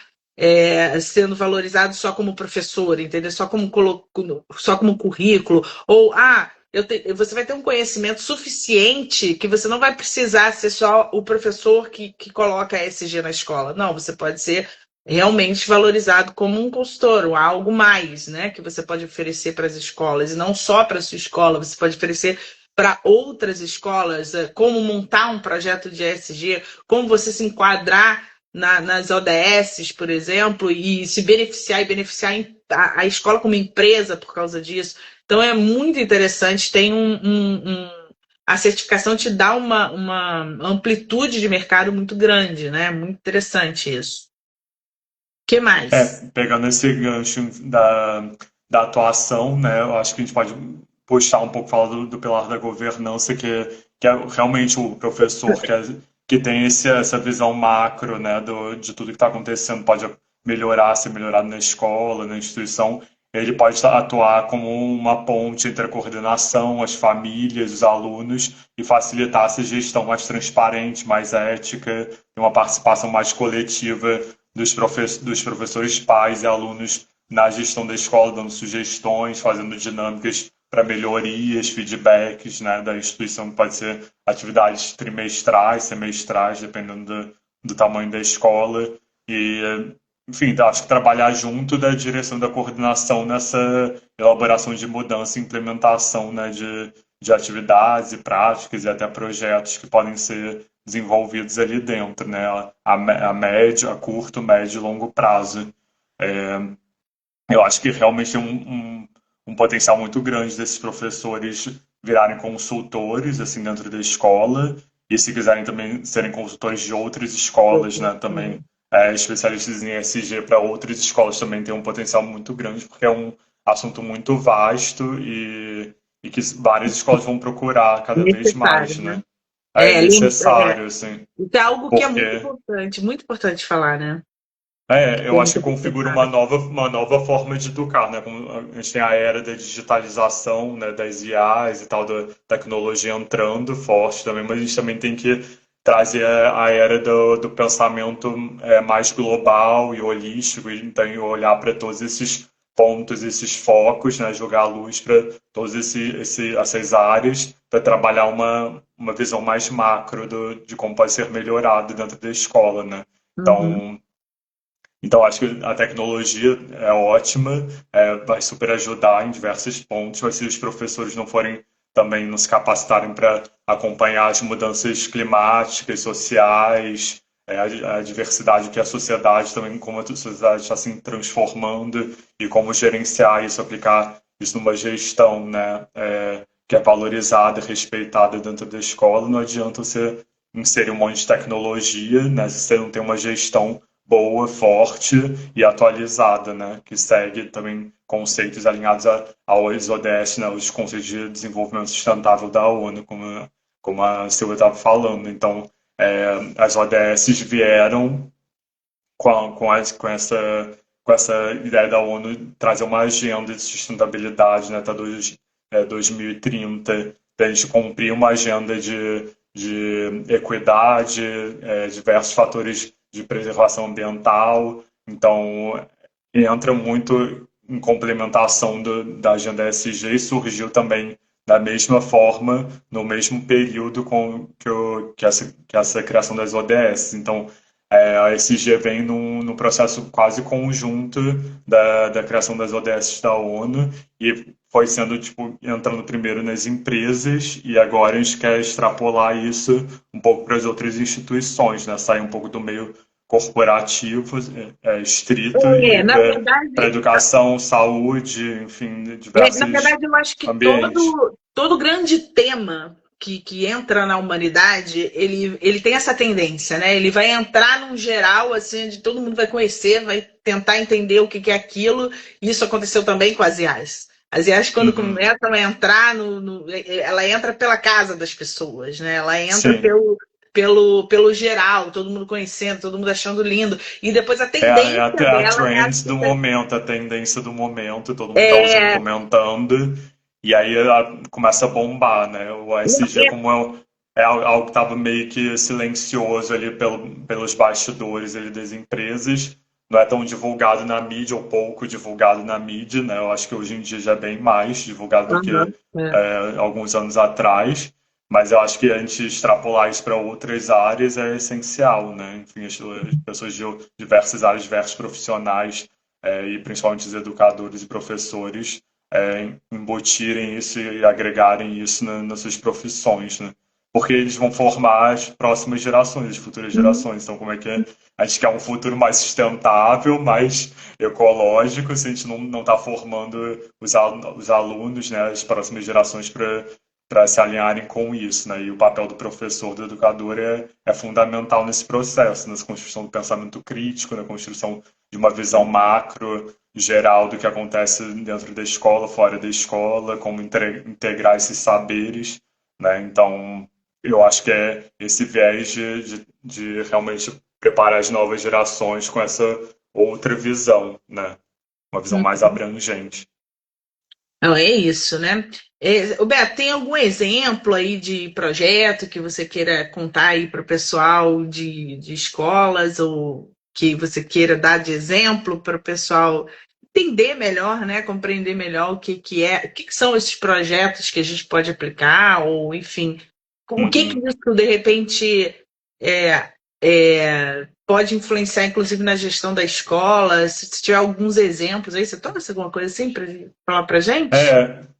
sendo valorizado só como professor, entendeu? Só como currículo, ou você vai ter um conhecimento suficiente que você não vai precisar ser só o professor que coloca ESG na escola. Não, você pode ser realmente valorizado como um consultor, ou algo mais, né, que você pode oferecer para as escolas, e não só para a sua escola, você pode oferecer para outras escolas, como montar um projeto de ESG, como você se enquadrar nas ODSs, por exemplo, e se beneficiar e beneficiar a escola como empresa por causa disso. Então é muito interessante, tem a certificação te dá uma amplitude de mercado muito grande, né? Muito interessante isso. Que mais? Pegando esse gancho da atuação, né, eu acho que a gente pode puxar um pouco, falar do pilar da governança, que é realmente o professor que tem essa visão macro, né, de tudo que está acontecendo, pode melhorar, ser melhorado na escola, na instituição. Ele pode atuar como uma ponte entre a coordenação, as famílias, os alunos e facilitar essa gestão mais transparente, mais ética, e uma participação mais coletiva dos professores, pais e alunos na gestão da escola, dando sugestões, fazendo dinâmicas para melhorias, feedbacks, né, da instituição, que pode ser atividades trimestrais, semestrais, dependendo do tamanho da escola. E, enfim, acho que trabalhar junto da direção da coordenação nessa elaboração de mudança e implementação, né, de atividades e práticas e até projetos que podem ser desenvolvidos ali dentro, né? A médio, a curto, médio e longo prazo. É, eu acho que realmente tem um potencial muito grande desses professores virarem consultores assim dentro da escola e se quiserem também serem consultores de outras escolas, né? Também especialistas em ESG para outras escolas também tem um potencial muito grande porque é um assunto muito vasto e que várias escolas vão procurar cada vez mais, Necessário, né? né? É É, necessário, assim, isso é algo que é porque muito importante falar, né? eu acho que Muito configura necessário. uma nova forma de educar, né? Como a gente tem a era da digitalização, né, das IAs e tal, da tecnologia entrando forte também, mas a gente também tem que trazer a era do pensamento mais global e holístico, e então olhar para todos esses pontos, esses focos, né, jogar a luz para todas essas áreas, para trabalhar uma visão mais macro de como pode ser melhorado dentro da escola, né? Uhum. Então, acho que a tecnologia é ótima, vai super ajudar em diversos pontos, mas se os professores não forem também não se capacitarem para acompanhar as mudanças climáticas, sociais, a diversidade que a sociedade também, como a sociedade está se transformando e como gerenciar isso, aplicar isso numa gestão, né, que é valorizada, respeitada dentro da escola, não adianta você inserir um monte de tecnologia, né, se você não tem uma gestão boa, forte e atualizada, né? Que segue também conceitos alinhados aos ODS, né? Os conceitos de desenvolvimento sustentável da ONU, como a Silvia estava falando. Então, as ODS vieram com essa ideia da ONU trazer uma agenda de sustentabilidade, né? Até 2030, para a gente cumprir uma agenda de equidade, diversos fatores de preservação ambiental. Então, entra muito em complementação da agenda ESG e surgiu também da mesma forma, no mesmo período que essa criação das ODS. Então, a ESG vem num processo quase conjunto da criação das ODS da ONU e foi sendo, tipo, entrando primeiro nas empresas e agora a gente quer extrapolar isso um pouco para as outras instituições, né? Sair um pouco do meio corporativo estrito e Na para verdade, educação, saúde, enfim, Na diversos verdade, eu acho que ambientes. todo grande tema que entra na humanidade, ele tem essa tendência, né? Ele vai entrar num geral, assim, onde todo mundo vai conhecer, vai tentar entender o que é aquilo. Isso aconteceu também com as IAs. As IAs, quando Uhum. começam a entrar ela entra pela casa das pessoas, né? Ela entra Sim. pelo geral, todo mundo conhecendo, todo mundo achando lindo. E depois a É tendência até a dela é a trend do momento, a tendência do momento, todo mundo tá usando, é, comentando, e aí ela começa a bombar, né? O ASG como algo que estava meio que silencioso ali pelos bastidores ali das empresas, não é tão divulgado na mídia, ou pouco divulgado na mídia, né? Eu acho que hoje em dia já é bem mais divulgado do que Aham, é. alguns anos atrás. Mas eu acho que a gente extrapolar isso para outras áreas é essencial, né? Enfim, as pessoas de diversas áreas, diversos profissionais, e principalmente os educadores e professores, embutirem isso e agregarem isso nas suas profissões, né? Porque eles vão formar as próximas gerações, as futuras gerações. Então, como é que a gente quer um futuro mais sustentável, mais ecológico, se a gente não está formando os alunos, né, as próximas gerações para se alinharem com isso, né? E o papel do professor, do educador é fundamental nesse processo, nessa construção do pensamento crítico, na construção de uma visão macro, geral do que acontece dentro da escola, fora da escola, como integrar esses saberes, né? Então, eu acho que é esse viés de realmente preparar as novas gerações com essa outra visão, né? Uma visão mais abrangente. Não, é isso, né? Ô, Beto, tem algum exemplo aí de projeto que você queira contar aí para o pessoal de escolas ou que você queira dar de exemplo para o pessoal entender melhor, né? Compreender melhor que é, o que são esses projetos que a gente pode aplicar ou, enfim, o que Uhum. isso de repente é, pode influenciar, inclusive, na gestão da escola? Se tiver alguns exemplos aí, você trouxe alguma coisa assim para falar para gente?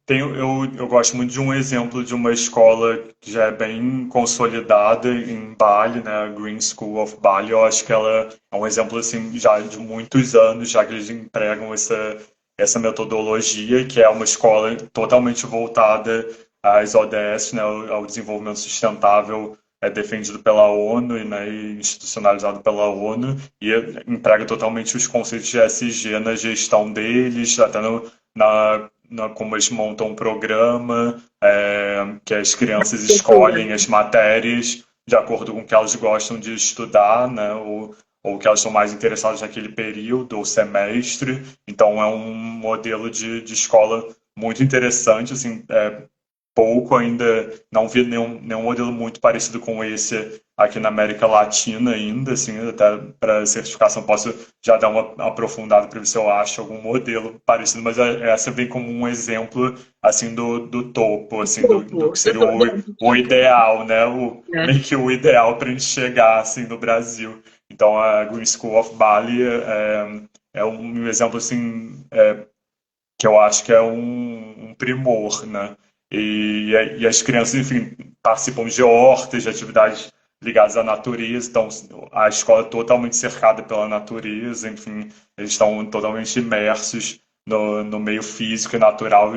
Eu gosto muito de um exemplo de uma escola que já é bem consolidada em Bali, né, a Green School of Bali. Eu acho que ela é um exemplo assim já de muitos anos, já que eles empregam essa metodologia, que é uma escola totalmente voltada às ODS, né, ao desenvolvimento sustentável, defendido pela ONU, né, e institucionalizado pela ONU, e emprega totalmente os conceitos de ESG na gestão deles, até como eles montam um programa, que as crianças escolhem as matérias de acordo com o que elas gostam de estudar, né, ou que elas são mais interessadas naquele período ou semestre. Então é um modelo de escola muito interessante, assim, pouco ainda, não vi nenhum modelo muito parecido com esse aqui na América Latina ainda, assim, até para certificação posso já dar uma aprofundada para ver se eu acho algum modelo parecido, mas essa vem como um exemplo, assim, do topo, assim, do que seria o ideal, né, meio que o ideal para a gente chegar, assim, no Brasil. Então, a Green School of Bali é um exemplo, assim, que eu acho que é um primor, né? E as crianças, enfim, participam de hortas, de atividades ligadas à natureza, então a escola é totalmente cercada pela natureza, enfim, eles estão totalmente imersos no meio físico e natural,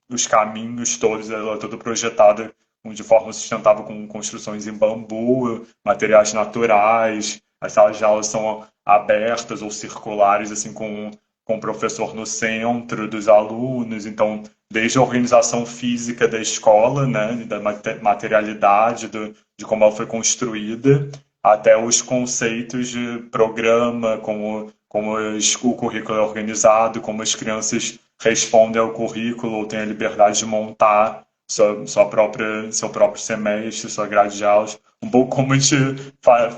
os caminhos todos, ela é toda projetada de forma sustentável com construções em bambu, materiais naturais, as salas de aula são abertas ou circulares, assim, com o professor no centro dos alunos, então desde a organização física da escola, né, da materialidade, de como ela foi construída, até os conceitos de programa, como o currículo é organizado, como as crianças respondem ao currículo ou têm a liberdade de montar seu próprio semestre, sua grade de aulas, um pouco como a gente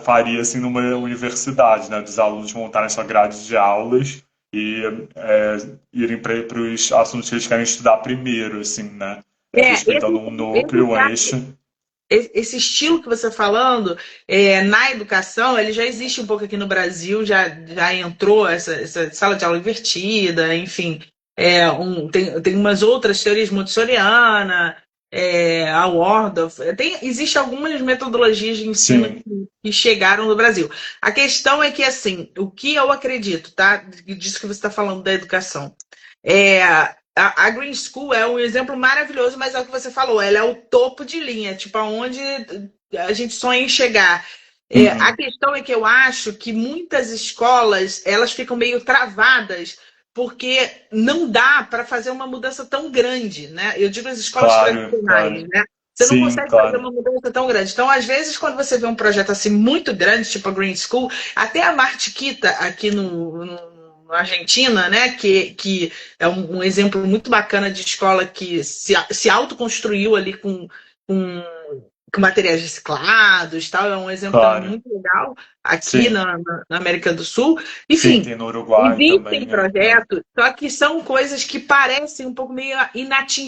faria assim numa universidade, né, dos alunos montarem sua grade de aulas e irem para os assuntos que eles querem estudar primeiro, assim, né? Respeitando um núcleo, um eixo. Esse estilo que você está falando, na educação, ele já existe um pouco aqui no Brasil, já entrou essa sala de aula invertida, enfim, tem umas outras teorias montessoriana, a Waldorf, existe algumas metodologias de ensino Sim, que chegaram no Brasil. A questão é que, assim, o que eu acredito, tá? Disso que você está falando da educação. A Green School é um exemplo maravilhoso, mas é o que você falou, ela é o topo de linha, tipo, aonde a gente sonha em chegar. A uhum, questão é que eu acho que muitas escolas, elas ficam meio travadas, porque não dá para fazer uma mudança tão grande, né? Eu digo as escolas claro, tradicionais, claro. né? Você não Sim, consegue fazer claro. uma mudança tão grande. Então, às vezes, quando você vê um projeto assim muito grande, tipo a Green School, até a Martiquita aqui na Argentina, né? Que é um exemplo muito bacana de escola que se autoconstruiu ali com materiais reciclados, tal. É um exemplo também Claro. muito legal. aqui Sim, na América do Sul. sim, Enfim, tem no Uruguai existem também. projetos, só que são coisas que parecem um pouco meio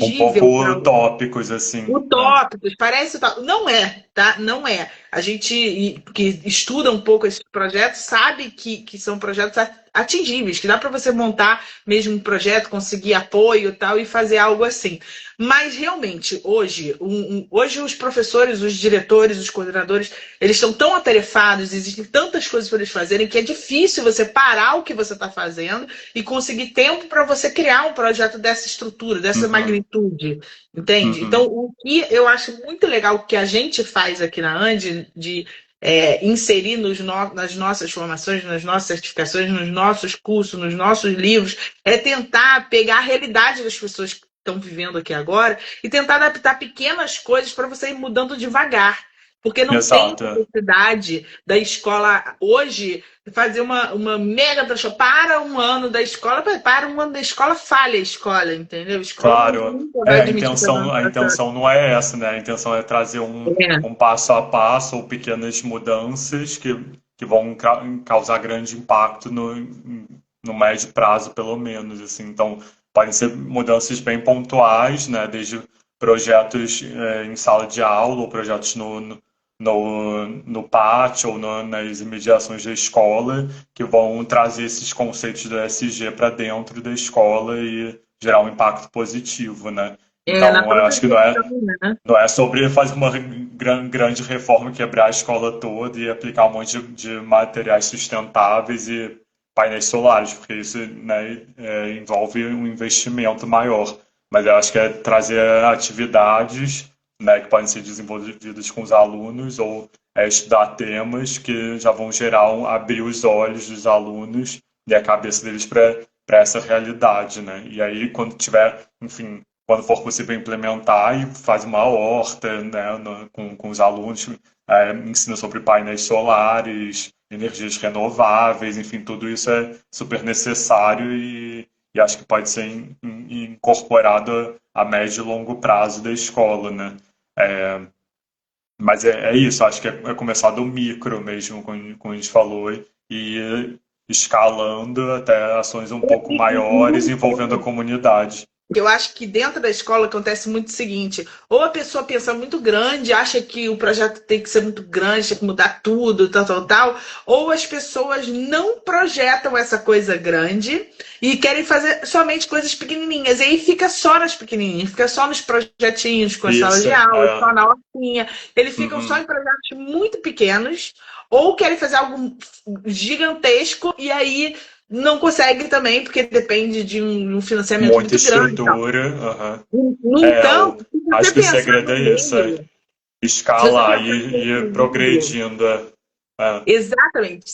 Um pouco inatingível para utópicos, assim, né? utópicos, parece utópico. Não é, tá? Não é. A gente que estuda um pouco esses projetos sabe que são projetos atingíveis, que dá para você montar mesmo um projeto, conseguir apoio e tal, e fazer algo assim. Mas realmente, hoje, hoje os professores, os diretores, os coordenadores, eles estão tão atarefados, existem tantas coisas para eles fazerem, que é difícil você parar o que você está fazendo e conseguir tempo para você criar um projeto dessa estrutura, dessa Uhum, magnitude. Entende? Então, uhum. o que eu acho muito legal o que a gente faz aqui na Andi, de inserir nas nossas formações, nas nossas certificações, nos nossos cursos, nos nossos livros, é tentar pegar a realidade das pessoas que estão vivendo aqui agora e tentar adaptar pequenas coisas para você ir mudando devagar. Porque não tem Exato. necessidade da escola hoje fazer uma mega transformação. Para um ano da escola, falha a escola, entendeu? A escola Claro, nunca vai admitir fazer um a processo. intenção não é essa, né? A intenção é trazer É, um passo a passo ou pequenas mudanças que vão causar grande impacto no médio prazo, pelo menos, assim. Então, podem ser mudanças bem pontuais, né? Desde projetos em sala de aula ou projetos no pátio ou nas imediações da escola, que vão trazer esses conceitos do ESG para dentro da escola e gerar um impacto positivo, né? na Então, eu própria acho que gestão, né? não é sobre fazer uma grande reforma, quebrar a escola toda e aplicar um monte de materiais sustentáveis e painéis solares, porque isso, né, envolve um investimento maior. Mas eu acho que é trazer atividades, né, que podem ser desenvolvidas com os alunos ou estudar temas que já vão gerar abrir os olhos dos alunos e a cabeça deles para essa realidade, né? E aí, quando tiver, enfim, quando for possível implementar, e faz uma horta, né, com os alunos, ensina sobre painéis solares, energias renováveis, enfim, tudo isso é super necessário e acho que pode ser incorporado a médio e longo prazo da escola, né? É, mas é isso, acho que é começar do micro mesmo, como a gente falou, e ir escalando até ações um pouco maiores envolvendo a comunidade. Eu acho que dentro da escola acontece muito o seguinte: ou a pessoa pensa muito grande, acha que o projeto tem que ser muito grande, tem que mudar tudo, tal, tal, tal, ou as pessoas não projetam essa coisa grande e querem fazer somente coisas pequenininhas. E aí fica só nas pequenininhas, fica só nos projetinhos com a sala Isso, de aula, só na hortinha. Eles ficam só uhum. em projetos muito pequenos, ou querem fazer algo gigantesco e aí não consegue também, porque depende de um financiamento Muita muito grande e tal. estrutura. Aham. No entanto, se você Acho que o pensar segredo no é isso, meio, se você escalar pensar e ir no meio, progredindo. exatamente.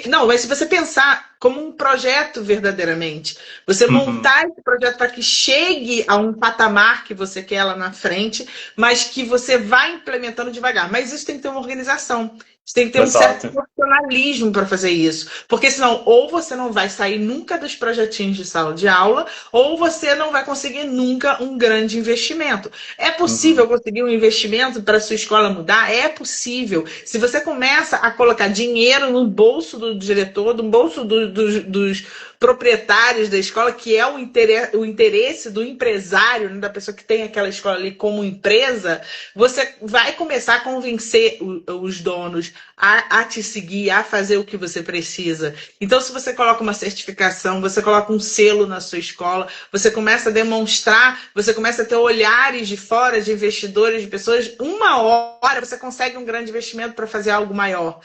Não, mas se você pensar como um projeto verdadeiramente, você Uhum. montar esse projeto para que chegue a um patamar que você quer lá na frente, mas que você vai implementando devagar. Mas isso tem que ter uma organização. Você tem que ter um certo Exato. profissionalismo para fazer isso. Porque senão, ou você não vai sair nunca dos projetinhos de sala de aula, ou você não vai conseguir nunca um grande investimento. É possível Uhum. conseguir um investimento para sua escola mudar? É possível. Se você começa a colocar dinheiro no bolso do diretor, no bolso dos proprietários da escola, que é o interesse do empresário, né, da pessoa que tem aquela escola ali como empresa, você vai começar a convencer os donos a te seguir, a fazer o que você precisa. Então, se você coloca uma certificação, você coloca um selo na sua escola, você começa a demonstrar, você começa a ter olhares de fora, de investidores, de pessoas, uma hora você consegue um grande investimento para fazer algo maior.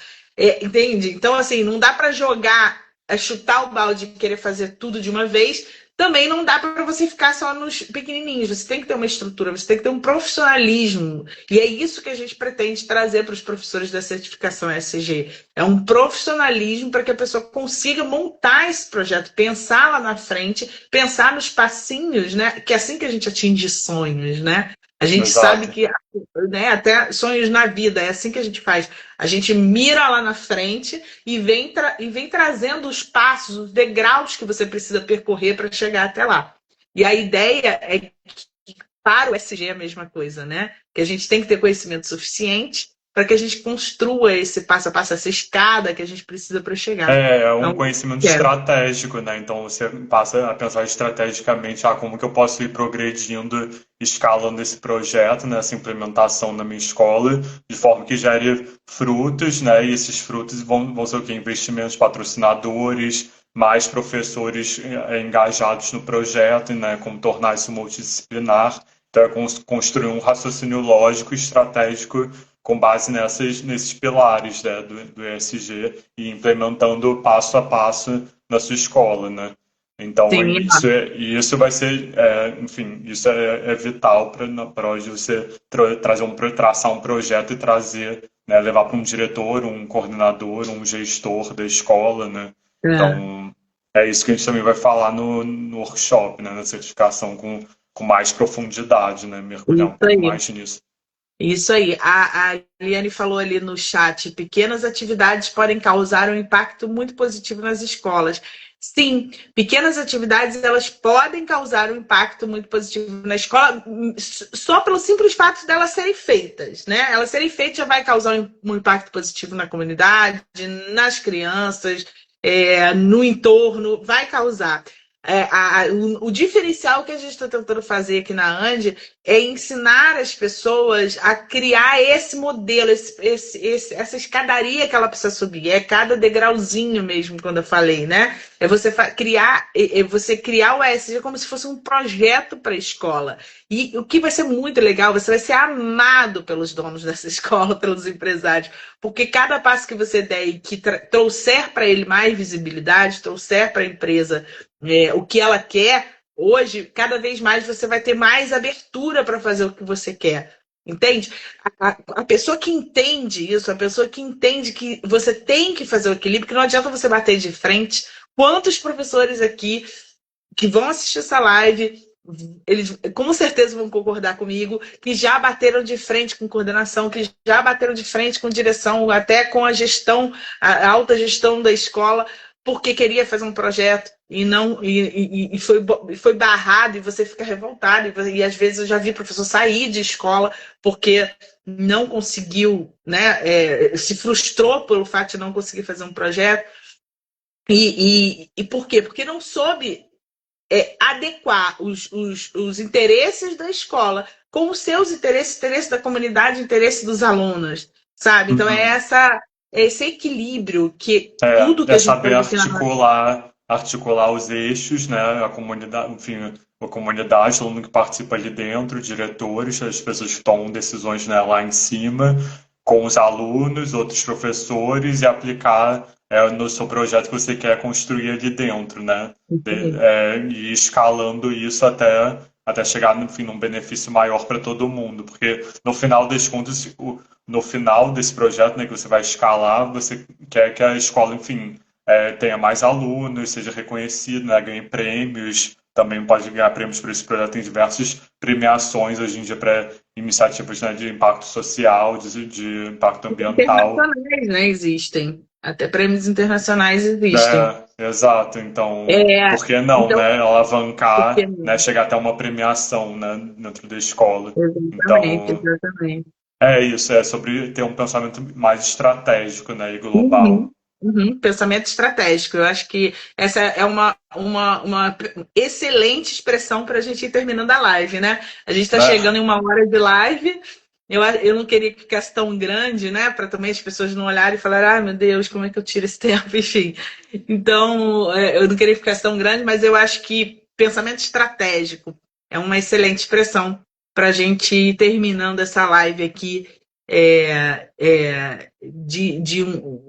Entende? Então, assim, não dá para jogar, chutar o balde e querer fazer tudo de uma vez. Também não dá para você ficar só nos pequenininhos. Você tem que ter uma estrutura, você tem que ter um profissionalismo. E é isso que a gente pretende trazer para os professores da certificação ESG. É um profissionalismo para que a pessoa consiga montar esse projeto, pensar lá na frente, pensar nos passinhos, né? Que é assim que a gente atinge sonhos, né? A gente sabe Exato. que, né, até sonhos na vida, é assim que a gente faz. A gente mira lá na frente e vem trazendo os passos, os degraus que você precisa percorrer para chegar até lá. E a ideia é que para o SG é a mesma coisa, né? Que a gente tem que ter conhecimento suficiente para que a gente construa esse passo a passo, essa escada que a gente precisa para chegar. É um Então, conhecimento quero. estratégico, né? Então você passa a pensar estrategicamente, como que eu posso ir progredindo, escalando esse projeto, né? Essa implementação na minha escola, de forma que gere frutos, né? E esses frutos vão ser o quê? Investimentos, patrocinadores, mais professores engajados no projeto, né? Como tornar isso multidisciplinar. Então é construir um raciocínio lógico e estratégico com base nesses pilares, né, do ESG e implementando passo a passo na sua escola, né? Então, Sim, isso vai ser, enfim, isso é vital para hoje você traçar um projeto e trazer, né, levar para um diretor, um coordenador, um gestor da escola, né? é. Então, é isso que a gente também vai falar no workshop, né, na certificação com mais profundidade, né? Mergulhar Isso um pouco aí. mais nisso. Isso aí. A Liane falou ali no chat, pequenas atividades podem causar um impacto muito positivo nas escolas. Sim, pequenas atividades elas podem causar um impacto muito positivo na escola, só pelo simples fato delas serem feitas, né? Elas serem feitas já vai causar um impacto positivo na comunidade, nas crianças, no entorno, vai causar. O diferencial que a gente está tentando fazer aqui na Andi é ensinar as pessoas a criar esse modelo, essa escadaria que ela precisa subir. É cada degrauzinho mesmo, quando eu falei, né? É você criar o ESG como se fosse um projeto para a escola. E o que vai ser muito legal, você vai ser amado pelos donos dessa escola, pelos empresários, porque cada passo que você der e que trouxer para ele mais visibilidade, trouxer para a empresa o que ela quer, hoje, cada vez mais você vai ter mais abertura para fazer o que você quer. Entende? A pessoa que entende isso, a pessoa que entende que você tem que fazer o equilíbrio, que não adianta você bater de frente. Quantos professores aqui que vão assistir essa live, eles com certeza vão concordar comigo, que já bateram de frente com coordenação, que já bateram de frente com direção, até com a gestão, a alta gestão da escola, porque queria fazer um projeto e não foi barrado e você fica revoltado e às vezes eu já vi professor sair de escola porque não conseguiu, né, se frustrou pelo fato de não conseguir fazer um projeto e por quê? Porque não soube adequar os interesses da escola com os seus interesses da comunidade, interesses dos alunos, sabe? Então Uhum. esse equilíbrio que tudo que É a gente saber faz aqui na articular os eixos, né? A comunidade, enfim, a comunidade, todo mundo que participa ali dentro, diretores, as pessoas que tomam decisões, né, lá em cima, com os alunos, outros professores, e aplicar no seu projeto que você quer construir ali dentro, né? E escalando isso até chegar, enfim, num benefício maior para todo mundo, porque no final das contas, no final desse projeto, né, que você vai escalar, você quer que a escola, enfim, tenha mais alunos, seja reconhecido, né, ganhe prêmios, também pode ganhar prêmios por esse projeto. Tem diversas premiações hoje em dia para iniciativas, né, de impacto social, de impacto ambiental. internacionais, né, existem. Até prêmios internacionais existem. Exato. Então, É, por que não, então, né, porque, alavancar, né, chegar até uma premiação, né, dentro da escola. exatamente, Então, exatamente. é isso, é sobre ter um pensamento mais estratégico, né, e global. Uhum, uhum. Pensamento estratégico. Eu acho que essa é uma excelente expressão para a gente ir terminando a live, né? A gente está Né? chegando em uma hora de live. Eu não queria que ficasse tão grande, né? Para também as pessoas não olharem e falarem, ai meu Deus, como é que eu tiro esse tempo? Enfim. Então, eu não queria que ficasse tão grande, mas eu acho que pensamento estratégico é uma excelente expressão para a gente ir terminando essa live aqui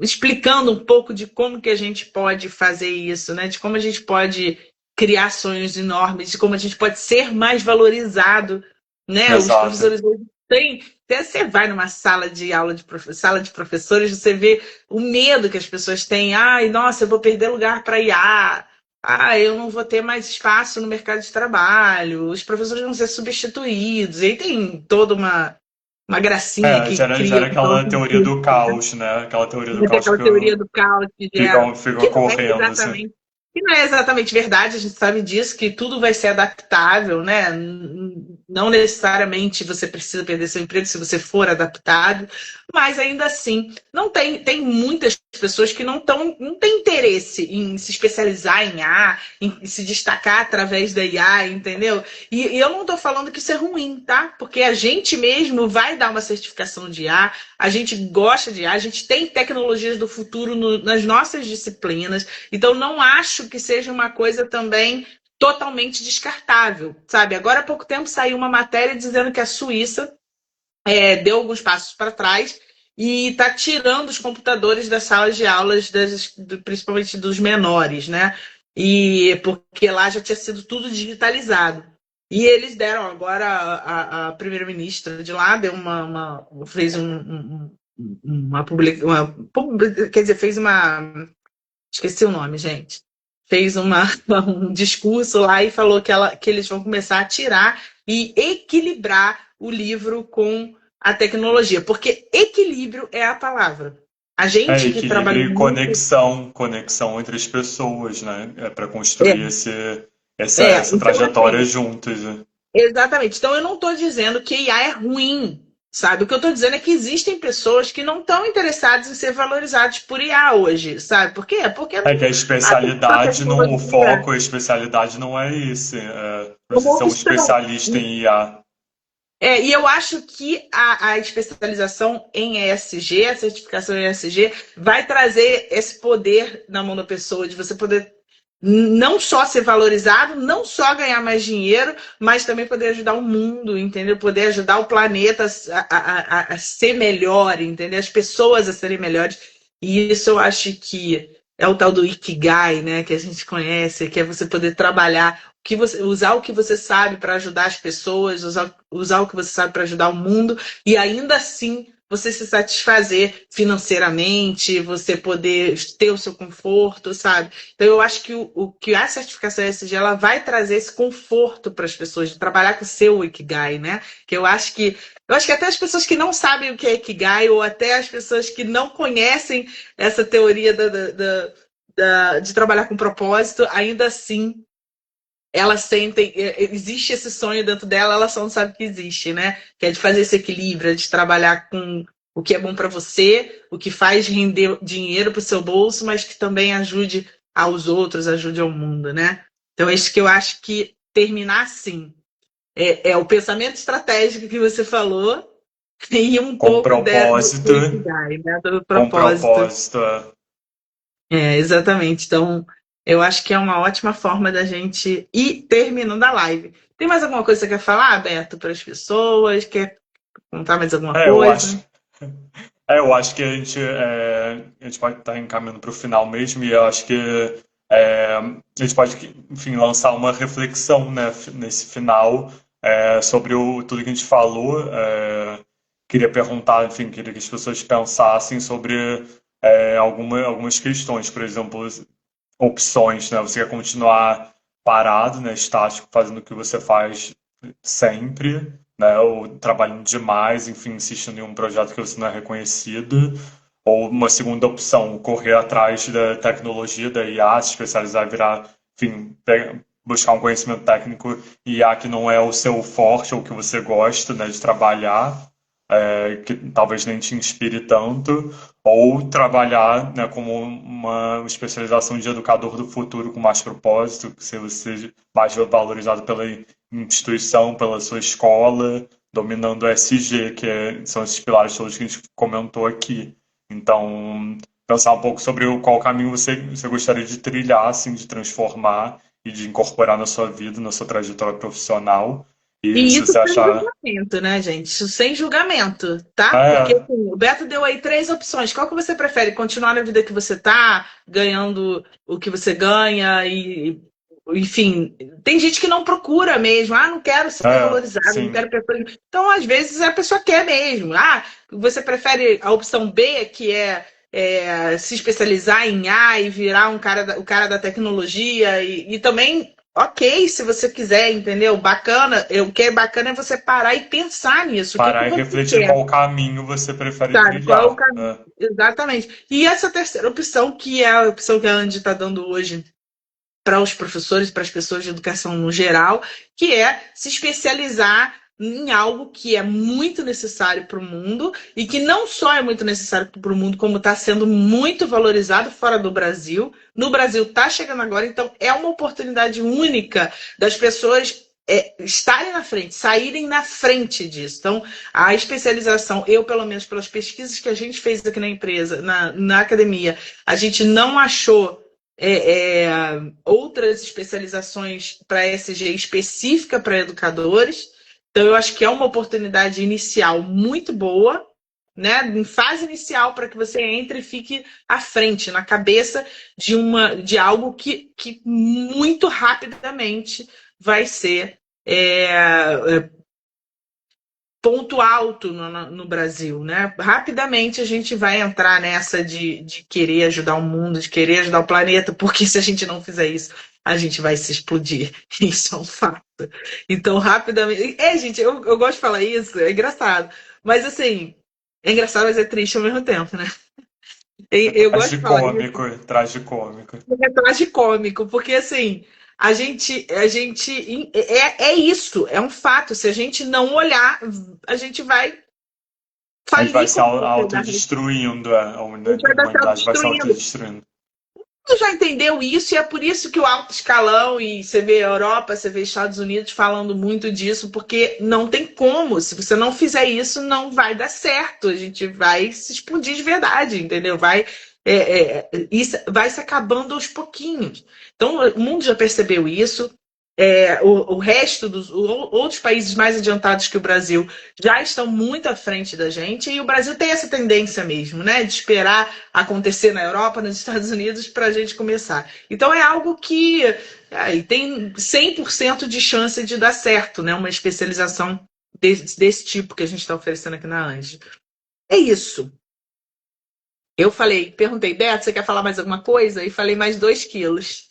explicando um pouco de como que a gente pode fazer isso, né? De como a gente pode criar sonhos enormes, de como a gente pode ser mais valorizado, né? Os Exato. professores hoje têm. Até você vai numa sala de aula sala de professores, você vê o medo que as pessoas têm. Ai, nossa, eu vou perder lugar para IA. Ah, eu não vou ter mais espaço no mercado de trabalho. Os professores vão ser substituídos. E aí tem toda uma gracinha que cria Gera com todo aquela teoria sentido, do né? caos, né? Aquela teoria do caos Aquela teoria do caos que gera, fica que não é correndo, assim. exatamente, que não é exatamente verdade, a gente sabe disso, que tudo vai ser adaptável, né? Não necessariamente você precisa perder seu emprego se você for adaptado, Mas ainda assim, tem muitas pessoas que não têm interesse em se especializar em IA, em se destacar através da IA, entendeu? E eu não estou falando que isso é ruim, tá? Porque a gente mesmo vai dar uma certificação de IA, a gente gosta de IA, a gente tem tecnologias do futuro nas nossas disciplinas, então não acho que seja uma coisa também totalmente descartável, sabe? Agora há pouco tempo saiu uma matéria dizendo que a Suíça deu alguns passos para trás e está tirando os computadores das salas de aulas, principalmente dos menores, né? E porque lá já tinha sido tudo digitalizado. E eles deram agora a primeira-ministra de lá deu fez quer dizer, fez uma, esqueci o nome, gente. Fez um discurso lá e falou que eles vão começar a tirar e equilibrar o livro com a tecnologia, porque equilíbrio é a palavra. A gente que trabalha Equilíbrio e muito. conexão entre as pessoas, né? Para É, construir essa então, trajetória assim, juntas, né? exatamente. Então, eu não estou dizendo que IA é ruim, sabe? O que eu estou dizendo é que existem pessoas que não estão interessadas em ser valorizadas por IA hoje, sabe? Por quê? Porque É que a a especialidade, não, o tecnologia. foco, a especialidade não é esse. Você Uma ser um opção. especialista em IA. E eu acho que a especialização em ESG, a certificação em ESG, vai trazer esse poder na mão da pessoa, de você poder não só ser valorizado, não só ganhar mais dinheiro, mas também poder ajudar o mundo, entendeu? Poder ajudar o planeta a ser melhor, entendeu? As pessoas a serem melhores. E isso eu acho que é o tal do Ikigai, né? Que a gente conhece, que é você poder trabalhar usar o que você sabe para ajudar as pessoas, usar o que você sabe para ajudar o mundo, e ainda assim você se satisfazer financeiramente, você poder ter o seu conforto, sabe? Então eu acho que o que a certificação ESG ela vai trazer esse conforto para as pessoas de trabalhar com o seu Ikigai, né? Que eu acho que até as pessoas que não sabem o que é Ikigai, ou até as pessoas que não conhecem essa teoria de trabalhar com propósito, ainda assim elas sentem, existe esse sonho dentro dela, ela só não sabe que existe, né? Que é de fazer esse equilíbrio, de trabalhar com o que é bom para você, o que faz render dinheiro para o seu bolso, mas que também ajude aos outros, ajude ao mundo, né? Então, é isso que eu acho que terminar assim. É o pensamento estratégico que você falou e um Com pouco propósito, do Ikigai, né? Do com propósito. propósito. Exatamente. Então, eu acho que é uma ótima forma da gente ir terminando a live. Tem mais alguma coisa que você quer falar, Beto, para as pessoas? Quer contar mais alguma É, eu acho, coisa? eu acho que a gente pode estar encaminhando para o final mesmo, e eu acho que a gente pode, enfim, lançar uma reflexão, né, nesse final, sobre tudo que a gente falou. Queria perguntar, enfim, queria que as pessoas pensassem sobre algumas questões, por exemplo, opções, né? Você quer continuar parado, né, estático, fazendo o que você faz sempre, né, ou trabalhando demais, enfim, insistindo em um projeto que você não é reconhecido, ou uma segunda opção, correr atrás da tecnologia, da IA, se especializar, virar, enfim, buscar um conhecimento técnico IA que não é o seu forte ou que você gosta, né, de trabalhar, que talvez nem te inspire tanto, ou trabalhar, né, como uma especialização de educador do futuro com mais propósito, que você seja mais valorizado pela instituição, pela sua escola, dominando o SG, são esses pilares todos que a gente comentou aqui. Então, pensar um pouco sobre qual caminho você gostaria de trilhar, assim, de transformar e de incorporar na sua vida, na sua trajetória profissional. E E se isso você sem achar. julgamento, né, gente? Isso sem julgamento, tá? Porque É, assim, o Beto deu aí três opções. Qual que você prefere? Continuar na vida que você tá, ganhando o que você ganha e, enfim, tem gente que não procura mesmo. Ah, não quero ser valorizado, não sim. quero pessoa. Então, às vezes, a pessoa quer mesmo. Ah, você prefere a opção B, que se especializar em A e virar o cara da tecnologia e também ok, se você quiser, entendeu? Bacana. O que é bacana é você parar e pensar nisso. O que que Parar e você refletir quer, qual caminho você prefere sabe? Qual é o trilhar, caminho? né? Exatamente. E essa terceira opção, que é a opção que a Andy está dando hoje para os professores, para as pessoas de educação no geral, que é se especializar em algo que é muito necessário para o mundo e que não só é muito necessário para o mundo, como está sendo muito valorizado fora do Brasil. No Brasil está chegando agora, então é uma oportunidade única das pessoas estarem na frente, saírem na frente disso. Então, a especialização, eu, pelo menos, pelas pesquisas que a gente fez aqui na empresa, na academia, a gente não achou outras especializações para ESG específica para educadores. Então, eu acho que é uma oportunidade inicial muito boa, né? Em fase inicial, para que você entre e fique à frente, na cabeça de algo que muito rapidamente vai ser ponto alto no Brasil, né? Rapidamente a gente vai entrar nessa de querer ajudar o mundo, de querer ajudar o planeta, porque se a gente não fizer isso, a gente vai se explodir. Isso é um fato. Então, rapidamente. Gente, eu gosto de falar isso, é engraçado. Mas assim, é engraçado, mas é triste ao mesmo tempo, né? Eu gosto de falar isso. Tragicômico. É tragicômico, porque assim, a gente é isso, é um fato. Se a gente não olhar, a gente vai A gente vai falir se como sociedade. autodestruindo, a A gente vai estar se humanidade vai se autodestruindo. autodestruindo. Você já entendeu isso, e é por isso que o alto escalão, e você vê a Europa, você vê Estados Unidos falando muito disso, porque não tem como. Se você não fizer isso, não vai dar certo. A gente vai se explodir de verdade, entendeu? Isso vai se acabando aos pouquinhos. Então, o mundo já percebeu isso. O resto dos outros países mais adiantados que o Brasil já estão muito à frente da gente, e o Brasil tem essa tendência mesmo, né, de esperar acontecer na Europa, nos Estados Unidos, para a gente começar. Então é algo que tem 100% de chance de dar certo, né, uma especialização desse tipo que a gente está oferecendo aqui na Ange. É isso. Eu perguntei, Beto, você quer falar mais alguma coisa? E falei mais 2 quilos.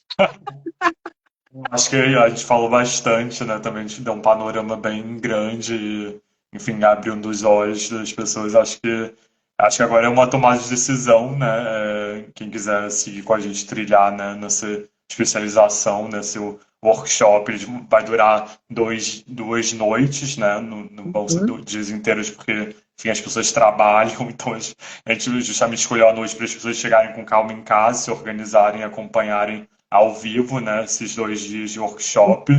Acho que a gente falou bastante, né? Também a gente deu um panorama bem grande e, enfim, abriu os olhos das pessoas. Acho que agora é uma tomada de decisão, né? Quem quiser seguir com a gente, trilhar, né, nessa especialização, nesse workshop, ele vai durar duas noites, né? Não vão ser dias inteiros, porque, enfim, as pessoas trabalham, então a gente justamente escolheu a noite para as pessoas chegarem com calma em casa, se organizarem, acompanharem ao vivo, né, esses 2 dias de workshop.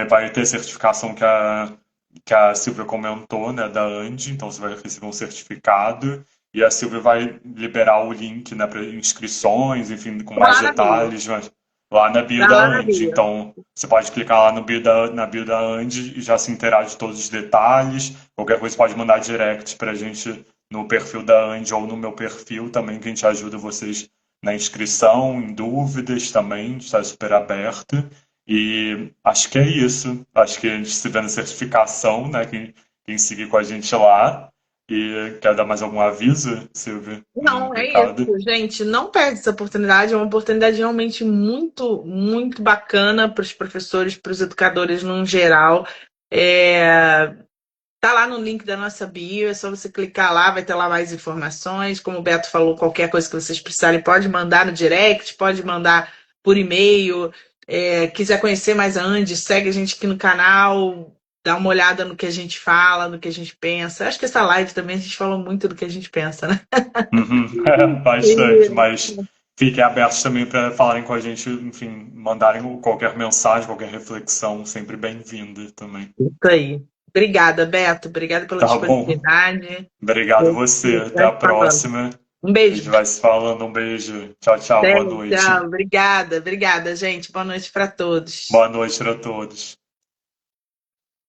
Vai ter certificação que a Silvia comentou, né, da Andy, então você vai receber um certificado e a Silvia vai liberar o link, né, para inscrições, enfim, com mais detalhes, mas lá na bio da Andy. Então você pode clicar lá na bio da Andy e já se inteirar de todos os detalhes. Qualquer coisa pode mandar direct para a gente no perfil da Andy ou no meu perfil também, que a gente ajuda vocês na inscrição, em dúvidas também, está super aberto. E acho que é isso. Acho que a gente se vê na certificação, né? Quem seguir com a gente lá. E quer dar mais algum aviso, Silvia? Não, é isso, gente. Não perde essa oportunidade. É uma oportunidade realmente muito, muito bacana para os professores, para os educadores no geral. Tá lá no link da nossa bio, é só você clicar lá, vai ter lá mais informações. Como o Beto falou, qualquer coisa que vocês precisarem, pode mandar no direct, pode mandar por e-mail. Quiser conhecer mais a Andy, segue a gente aqui no canal, dá uma olhada no que a gente fala, no que a gente pensa. Acho que essa live também a gente falou muito do que a gente pensa, né? Bastante, mas fiquem abertos também para falarem com a gente, enfim, mandarem qualquer mensagem, qualquer reflexão, sempre bem-vinda também. Isso aí. Obrigada, Beto. Obrigada pela disponibilidade. Obrigado a você. Até a próxima. Um beijo. A gente vai se falando. Um beijo. Tchau, tchau. Boa noite. Tchau. Obrigada, gente. Boa noite para todos. Boa noite para todos.